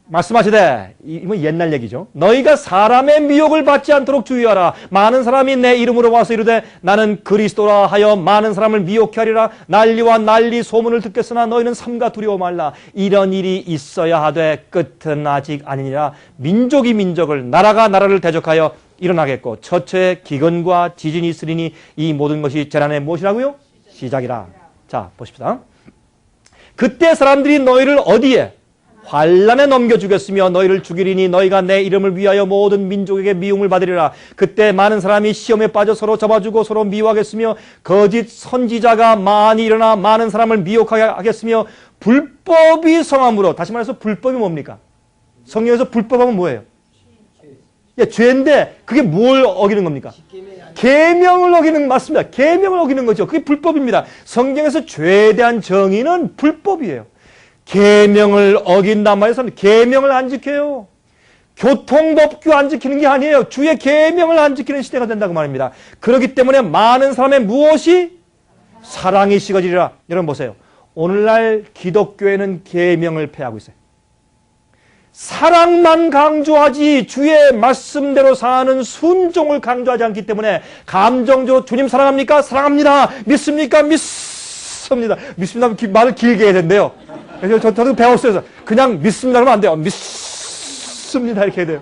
말씀하시되, 이건 옛날 얘기죠. 너희가 사람의 미혹을 받지 않도록 주의하라. 많은 사람이 내 이름으로 와서 이르되 나는 그리스도라 하여 많은 사람을 미혹케 하리라. 난리와 난리 소문을 듣겠으나 너희는 삼가 두려워 말라. 이런 일이 있어야 하되 끝은 아직 아니니라. 민족이 민족을 나라가 나라를 대적하여 일어나겠고 처처에 기근과 지진이 있으리니 이 모든 것이 재난의 무엇이라고요? 시작이라. 자, 보십시다. 그때 사람들이 너희를 어디에? 환난에 넘겨주겠으며 너희를 죽이리니 너희가 내 이름을 위하여 모든 민족에게 미움을 받으리라. 그때 많은 사람이 시험에 빠져 서로 잡아주고 서로 미워하겠으며 거짓 선지자가 많이 일어나 많은 사람을 미혹하게 하겠으며 불법이 성함으로. 다시 말해서 불법이 뭡니까? 성경에서 불법하면 뭐예요? 예, 죄인데 그게 뭘 어기는 겁니까? 계명을 어기는, 맞습니다. 계명을 어기는 거죠. 그게 불법입니다. 성경에서 죄에 대한 정의는 불법이에요. 계명을 어긴단 말에서는 계명을 안 지켜요. 교통법규 안 지키는 게 아니에요. 주의 계명을 안 지키는 시대가 된다고 말입니다. 그렇기 때문에 많은 사람의 무엇이? 사랑이 식어지리라. 여러분 보세요. 오늘날 기독교회는 계명을 폐하고 있어요. 사랑만 강조하지 주의 말씀대로 사는 순종을 강조하지 않기 때문에 감정적으로 주님 사랑합니까? 사랑합니다. 믿습니까? 믿습니다. 믿습니다. 말을 길게 해야 된대요. 그래서 저도 배웠어요. 그냥 믿습니다 그러면 안 돼요. 믿습니다 이렇게 해야 돼요.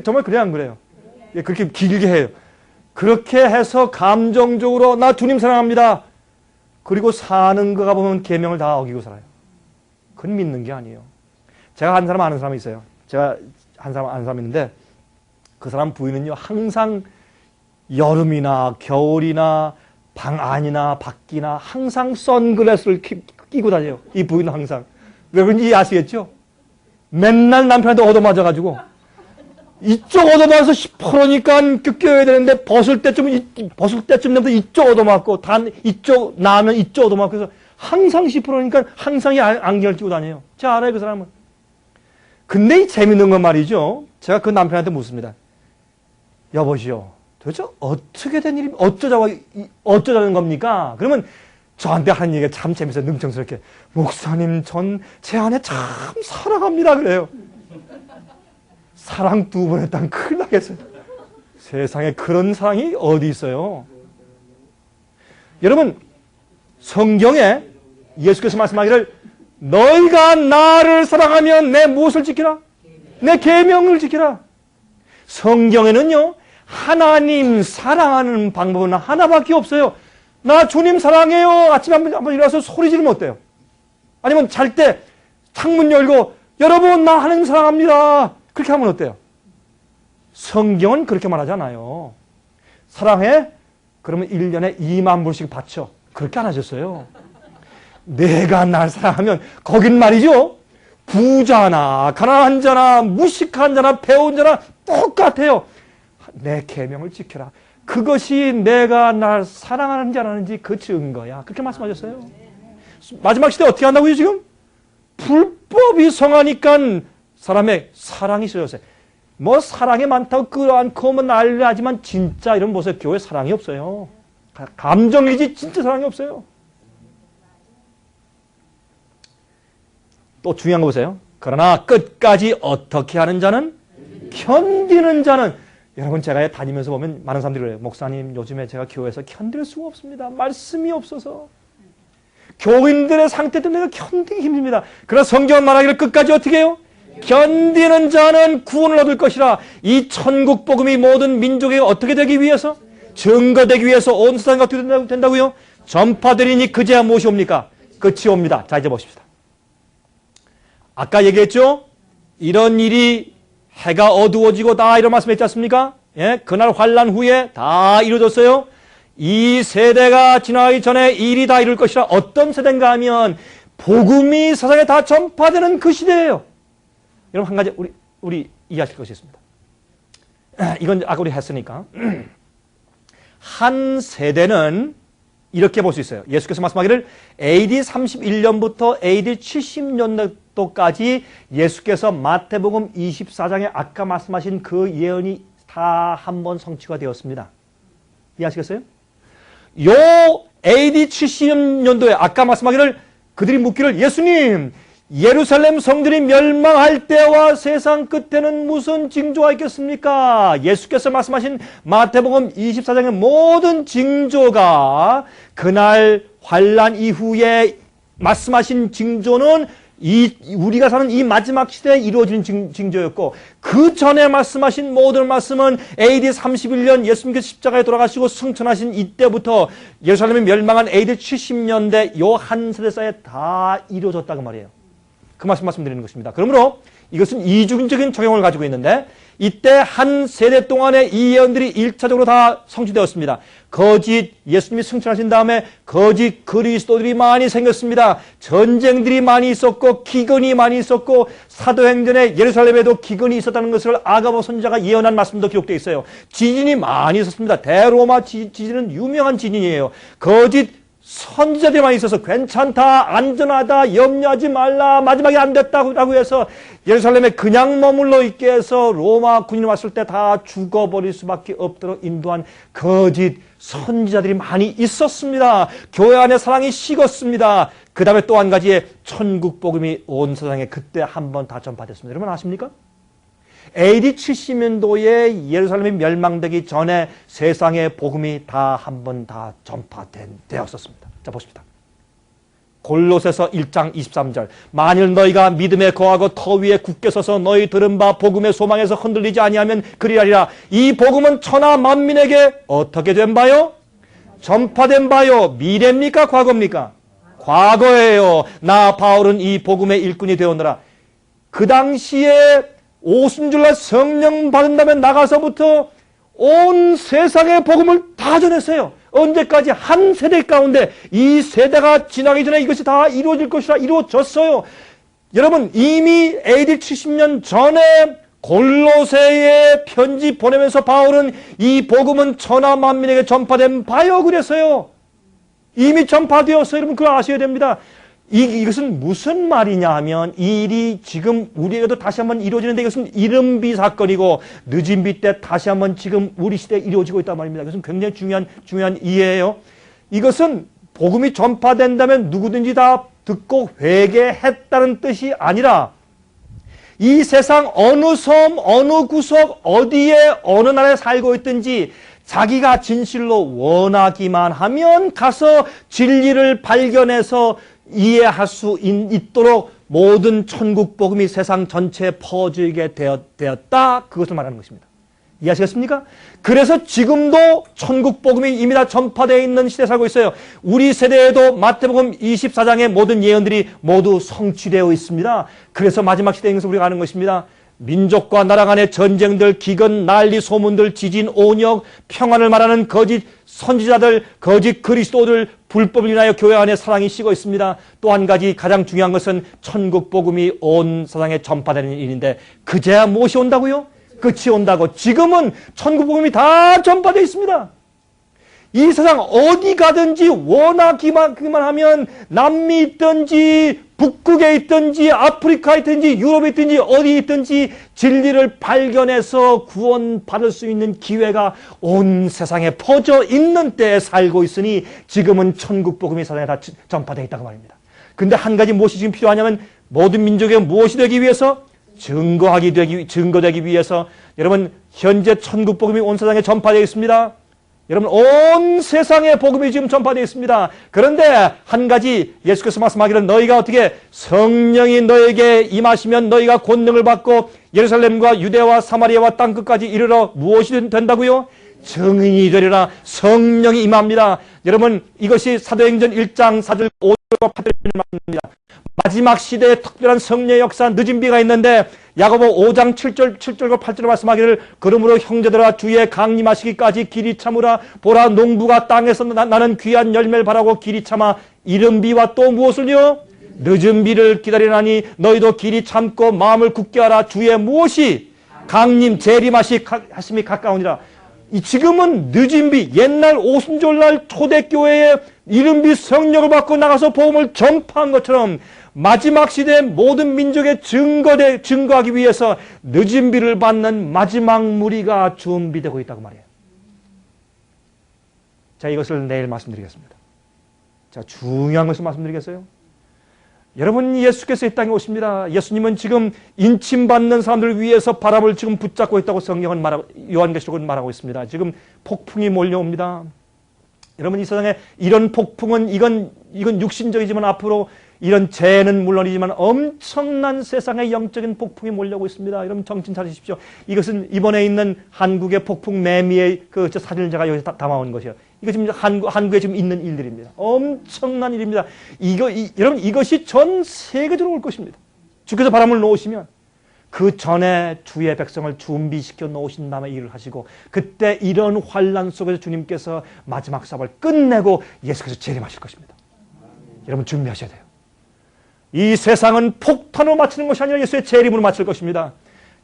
정말 그래 안 그래요? 그렇게 길게 해요. 그렇게 해서 감정적으로 나 주님 사랑합니다. 그리고 사는 거가 보면 계명을 다 어기고 살아요. 그건 믿는 게 아니에요. 제가 한 사람 아는 사람이 있어요. 제가 한 사람 아는 사람이 있는데 그 사람 부인은요 항상 여름이나 겨울이나 방 안이나 밖이나 항상 선글라스를 끼고 다녀요. 이 부인은 항상. 왜 그런지 아시겠죠? 맨날 남편한테 얻어맞아가지고 이쪽 얻어맞아서 시퍼러니까 껴야 되는데 벗을 때쯤 되면 이쪽 얻어맞고 단 이쪽 나면 이쪽 얻어맞고 그래서 항상 시퍼러니까 항상 이 안경을 끼고 다녀요. 제가 알아요 그 사람은. 근데 이 재밌는 건 말이죠. 제가 그 남편한테 묻습니다. 여보시오. 도대체 어떻게 된 일이 어쩌자는 겁니까? 그러면 저한테 하는 얘기가 참 재밌어요. 능청스럽게. 목사님 전 제 아내 참 사랑합니다 그래요. 사랑 2번 했다면 큰일 나겠어요. 세상에 그런 사랑이 어디 있어요? 여러분, 성경에 예수께서 말씀하기를 너희가 나를 사랑하면 내 무엇을 지키라? 내 계명을 지키라. 성경에는요, 하나님 사랑하는 방법은 하나밖에 없어요. 나 주님 사랑해요. 아침에 한번 일어나서 소리 지르면 어때요? 아니면 잘 때 창문 열고 여러분 나 하나님 사랑합니다. 그렇게 하면 어때요? 성경은 그렇게 말하잖아요. 사랑해? 그러면 1년에 2만 불씩 바쳐. 그렇게 안 하셨어요. 내가 날 사랑하면 거긴 말이죠. 부자나 가난한 자나 무식한 자나 배운 자나 똑같아요. 내 계명을 지켜라. 그것이 내가 날 사랑하는지 안 하는지 그 증거야. 그렇게 말씀하셨어요. 마지막 시대 어떻게 한다고요 지금? 불법이 성하니까 사람의 사랑이 있어졌어요. 뭐 사랑이 많다고 끌어안고 뭐 난리하지만 진짜 이런 모습 교회에 사랑이 없어요. 감정이지 진짜 사랑이 없어요. 또 중요한 거 보세요. 그러나 끝까지 어떻게 하는 자는 견디는 자는 여러분 제가 다니면서 보면 많은 사람들이 그래요. 목사님 요즘에 제가 교회에서 견딜 수가 없습니다. 말씀이 없어서. 교인들의 상태 때문에 견디기 힘듭니다. 그러나 성경은 말하기를 끝까지 어떻게 해요? 견디는 자는 구원을 얻을 것이라. 이 천국 복음이 모든 민족에게 어떻게 되기 위해서? 증거되기 위해서 온 세상에 어떻게 된다고요? 전파되리니 그제야 무엇이 옵니까? 끝이 옵니다. 자 이제 보십시다. 아까 얘기했죠? 이런 일이 해가 어두워지고 다 이런 말씀했지 않습니까? 예? 그날 환란 후에 다 이루어졌어요. 이 세대가 지나가기 전에 일이 다 이룰 것이라. 어떤 세대인가 하면 복음이 세상에 다 전파되는 그 시대예요. 여러분 한 가지 우리 이해하실 것이 있습니다. 이건 아까 우리 했으니까. 한 세대는 이렇게 볼 수 있어요. 예수께서 말씀하기를 AD 31년부터 AD 70년도까지 예수께서 마태복음 24장에 아까 말씀하신 그 예언이 다 한 번 성취가 되었습니다. 이해하시겠어요? 요 AD 70년도에 아까 말씀하기를 그들이 묻기를 예수님 예루살렘 성전이 멸망할 때와 세상 끝에는 무슨 징조가 있겠습니까? 예수께서 말씀하신 마태복음 24장의 모든 징조가 그날 환란 이후에 말씀하신 징조는 우리가 사는 이 마지막 시대에 이루어진 징조였고 그 전에 말씀하신 모든 말씀은 AD 31년 예수님께서 십자가에 돌아가시고 승천하신 이때부터 예루살렘이 멸망한 AD 70년대 요 한 세대 사이에 다 이루어졌다고 말이에요. 그 말씀드리는 것입니다. 그러므로 이것은 이중적인 적용을 가지고 있는데 이때 한 세대 동안에 이 예언들이 1차적으로 다 성취되었습니다. 거짓 예수님이 승천하신 다음에 거짓 그리스도들이 많이 생겼습니다. 전쟁들이 많이 있었고 기근이 많이 있었고 사도행전에 예루살렘에도 기근이 있었다는 것을 아가보 선지자가 예언한 말씀도 기록되어 있어요. 지진이 많이 있었습니다. 대로마 지진은 유명한 지진이에요. 거짓 선지자들이 많이 있어서 괜찮다, 안전하다, 염려하지 말라, 마지막에 안 됐다고 해서 예루살렘에 그냥 머물러 있게 해서 로마 군인이 왔을 때 다 죽어버릴 수밖에 없도록 인도한 거짓 선지자들이 많이 있었습니다. 교회 안에 사랑이 식었습니다. 그 다음에 또 한 가지의 천국 복음이 온 세상에 그때 한 번 다 전파됐습니다. 여러분 아십니까? AD 70년도에 예루살렘이 멸망되기 전에 세상의 복음이 다 한 번 다 전파되었었습니다. 자 보십시다. 골로새서 1장 23절 만일 너희가 믿음에 거하고 터 위에 굳게 서서 너희 들은 바 복음의 소망에서 흔들리지 아니하면 그리하리라. 이 복음은 천하 만민에게 어떻게 된 바요? 전파된 바요. 미래입니까? 과거입니까? 과거예요. 나 바울은 이 복음의 일꾼이 되었노라. 그 당시에 오순절날 성령 받은 다음에 나가서부터 온 세상의 복음을 다 전했어요. 언제까지? 한 세대 가운데 이 세대가 지나기 전에 이것이 다 이루어질 것이라 이루어졌어요. 여러분 이미 AD 70년 전에 골로새에 편지 보내면서 바울은 이 복음은 천하 만민에게 전파된 바요 그랬어요. 이미 전파되었어요. 여러분 그거 아셔야 됩니다. 이것은 무슨 말이냐 하면 이 일이 지금 우리에게도 다시 한번 이루어지는데 이것은 이른비 사건이고 늦은 비 때 다시 한번 지금 우리 시대에 이루어지고 있단 말입니다. 이것은 굉장히 중요한 이해예요. 이것은 복음이 전파된다면 누구든지 다 듣고 회개했다는 뜻이 아니라 이 세상 어느 섬, 어느 구석, 어디에, 어느 나라에 살고 있든지 자기가 진실로 원하기만 하면 가서 진리를 발견해서 이해할 수 있도록 모든 천국 복음이 세상 전체에 퍼지게 되었다. 그것을 말하는 것입니다. 이해하시겠습니까? 그래서 지금도 천국 복음이 이미 다 전파되어 있는 시대에 살고 있어요. 우리 세대에도 마태복음 24장의 모든 예언들이 모두 성취되어 있습니다. 그래서 마지막 시대인 것을 우리가 아는 것입니다. 민족과 나라 간의 전쟁들, 기근, 난리, 소문들, 지진, 온역, 평안을 말하는 거짓 선지자들, 거짓 그리스도들, 불법을 인하여 교회 안에 사랑이 식어 있습니다. 또 한 가지 가장 중요한 것은 천국 복음이 온 세상에 전파되는 일인데 그제야 무엇이 온다고요? 끝이 온다고. 지금은 천국 복음이 다 전파되어 있습니다. 이 세상 어디 가든지 원하기만 하면 남미 있든지 북극에 있든지 아프리카에 있든지 유럽에 있든지 어디 있든지 진리를 발견해서 구원받을 수 있는 기회가 온 세상에 퍼져 있는 때에 살고 있으니 지금은 천국 복음이 세상에 다 전파되어 있다고 말입니다. 근데 한 가지 무엇이 지금 필요하냐면 모든 민족에 무엇이 되기 위해서? 증거되기 위해서. 여러분, 현재 천국 복음이 온 세상에 전파되어 있습니다. 여러분, 온 세상에 복음이 지금 전파되어 있습니다. 그런데 한 가지 예수께서 말씀하기를 너희가 어떻게 성령이 너에게 임하시면 너희가 권능을 받고 예루살렘과 유대와 사마리아와 땅끝까지 이르러 무엇이 된다고요? 증인이 되리라. 성령이 임합니다. 여러분, 이것이 사도행전 1장 4절 5절과 8절의 말씀입니다. 마지막 시대에 특별한 성령의 역사, 늦은 비가 있는데 야고보 5장 7절과 8절을 말씀하기를 그러므로 형제들아 주의 강림하시기까지 길이 참으라. 보라 농부가 땅에서 나는 귀한 열매를 바라고 길이 참아 이른 비와 또 무엇을요? 늦은 비를 기다리나니 너희도 길이 참고 마음을 굳게 하라. 주의 무엇이? 강림 재림하심이 가까우니라. 지금은 늦은 비, 옛날 오순절날 초대교회에 이른 비 성령을 받고 나가서 복음을 전파한 것처럼 마지막 시대의 모든 민족의 증거하기 위해서 늦은 비를 받는 마지막 무리가 준비되고 있다고 말이에요. 자, 이것을 내일 말씀드리겠습니다. 자, 중요한 것을 말씀드리겠어요. 여러분, 예수께서 이 땅에 오십니다. 예수님은 지금 인침받는 사람들을 위해서 바람을 지금 붙잡고 있다고 성경은 요한계시록은 말하고 있습니다. 지금 폭풍이 몰려옵니다. 여러분, 이 세상에 이런 폭풍은 이건 육신적이지만 앞으로 이런 재해는 물론이지만 엄청난 세상의 영적인 폭풍이 몰려오고 있습니다. 여러분, 정신 차리십시오. 이것은 이번에 있는 한국의 폭풍 매미의 사진을 제가 여기서 담아온 것이에요. 이거 지금 한국에 지금 있는 일들입니다. 엄청난 일입니다. 여러분, 이것이 전 세계적으로 올 것입니다. 주께서 바람을 놓으시면 그 전에 주의 백성을 준비시켜 놓으신 다음에 일을 하시고 그때 이런 환란 속에서 주님께서 마지막 사업을 끝내고 예수께서 재림하실 것입니다. 여러분, 준비하셔야 돼요. 이 세상은 폭탄으로 마치는 것이 아니라 예수의 재림으로 마칠 것입니다.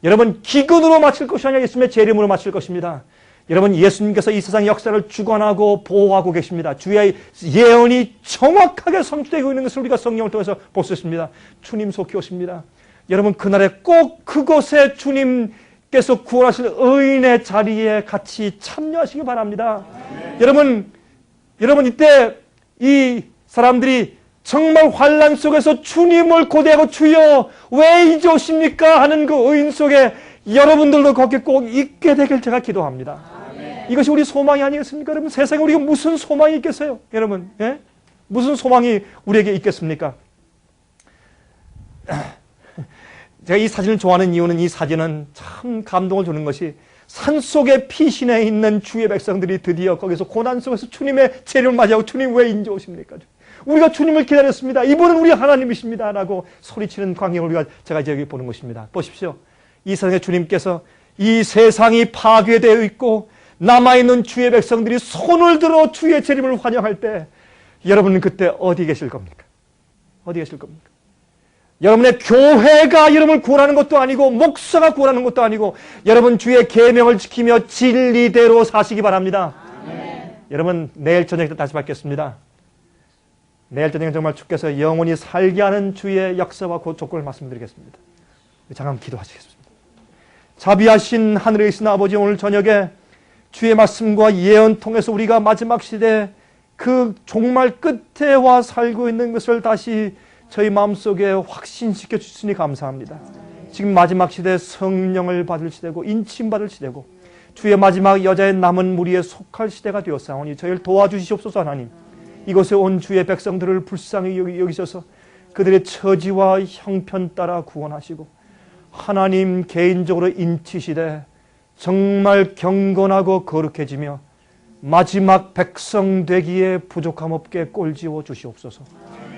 여러분, 기근으로 마칠 것이 아니라 예수님의 재림으로 마칠 것입니다. 여러분, 예수님께서 이 세상 역사를 주관하고 보호하고 계십니다. 주의 예언이 정확하게 성취되고 있는 것을 우리가 성경을 통해서 볼 수 있습니다. 주님 속히 오십니다. 여러분, 그날에 꼭 그곳에 주님께서 구원하실 의인의 자리에 같이 참여하시기 바랍니다. 여러분, 이때 이 사람들이 정말 환란 속에서 주님을 고대하고 주여 왜 이제 오십니까 하는 그 의인 속에 여러분들도 거기에 꼭 있게 되길 제가 기도합니다. 아멘. 이것이 우리 소망이 아니겠습니까? 여러분, 세상에 우리가 무슨 소망이 있겠어요? 여러분, 예? 무슨 소망이 우리에게 있겠습니까? 제가 이 사진을 좋아하는 이유는 이 사진은 참 감동을 주는 것이 산속의 피신에 있는 주의 백성들이 드디어 거기서 고난 속에서 주님의 재림을 맞이하고 주님 왜 인제 오십니까? 우리가 주님을 기다렸습니다. 이분은 우리 하나님이십니다. 라고 소리치는 광경을 제가 이제 여기 보는 것입니다. 보십시오. 이 세상에 주님께서 이 세상이 파괴되어 있고 남아있는 주의 백성들이 손을 들어 주의 재림을 환영할 때 여러분은 그때 어디 계실 겁니까? 어디 계실 겁니까? 여러분의 교회가 여러분을 구원하는 것도 아니고 목사가 구원하는 것도 아니고 여러분 주의 계명을 지키며 진리대로 사시기 바랍니다. 아멘. 여러분, 내일 저녁에 다시 뵙겠습니다. 내일 저녁에 정말 주께서 영원히 살게 하는 주의 역사와 그 조건을 말씀드리겠습니다. 잠깐 기도하시겠습니다. 자비하신 하늘에 계신 아버지, 오늘 저녁에 주의 말씀과 예언 통해서 우리가 마지막 시대 그 종말 끝에 와 살고 있는 것을 다시 저희 마음속에 확신시켜 주시니 감사합니다. 지금 마지막 시대 성령을 받을 시대고 인침받을 시대고 주의 마지막 여자의 남은 무리에 속할 시대가 되었사오니 저희를 도와주시옵소서. 하나님, 이곳에 온 주의 백성들을 불쌍히 여기셔서 그들의 처지와 형편 따라 구원하시고 하나님, 개인적으로 인치시되 정말 경건하고 거룩해지며 마지막 백성 되기에 부족함 없게 꼴지어 주시옵소서.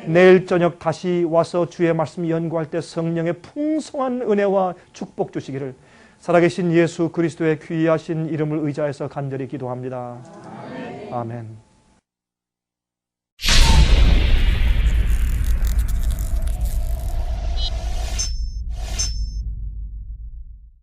내일 저녁 다시 와서 주의 말씀 연구할 때 성령의 풍성한 은혜와 축복 주시기를 살아계신 예수 그리스도의 귀하신 이름을 의지해서 간절히 기도합니다. 아멘.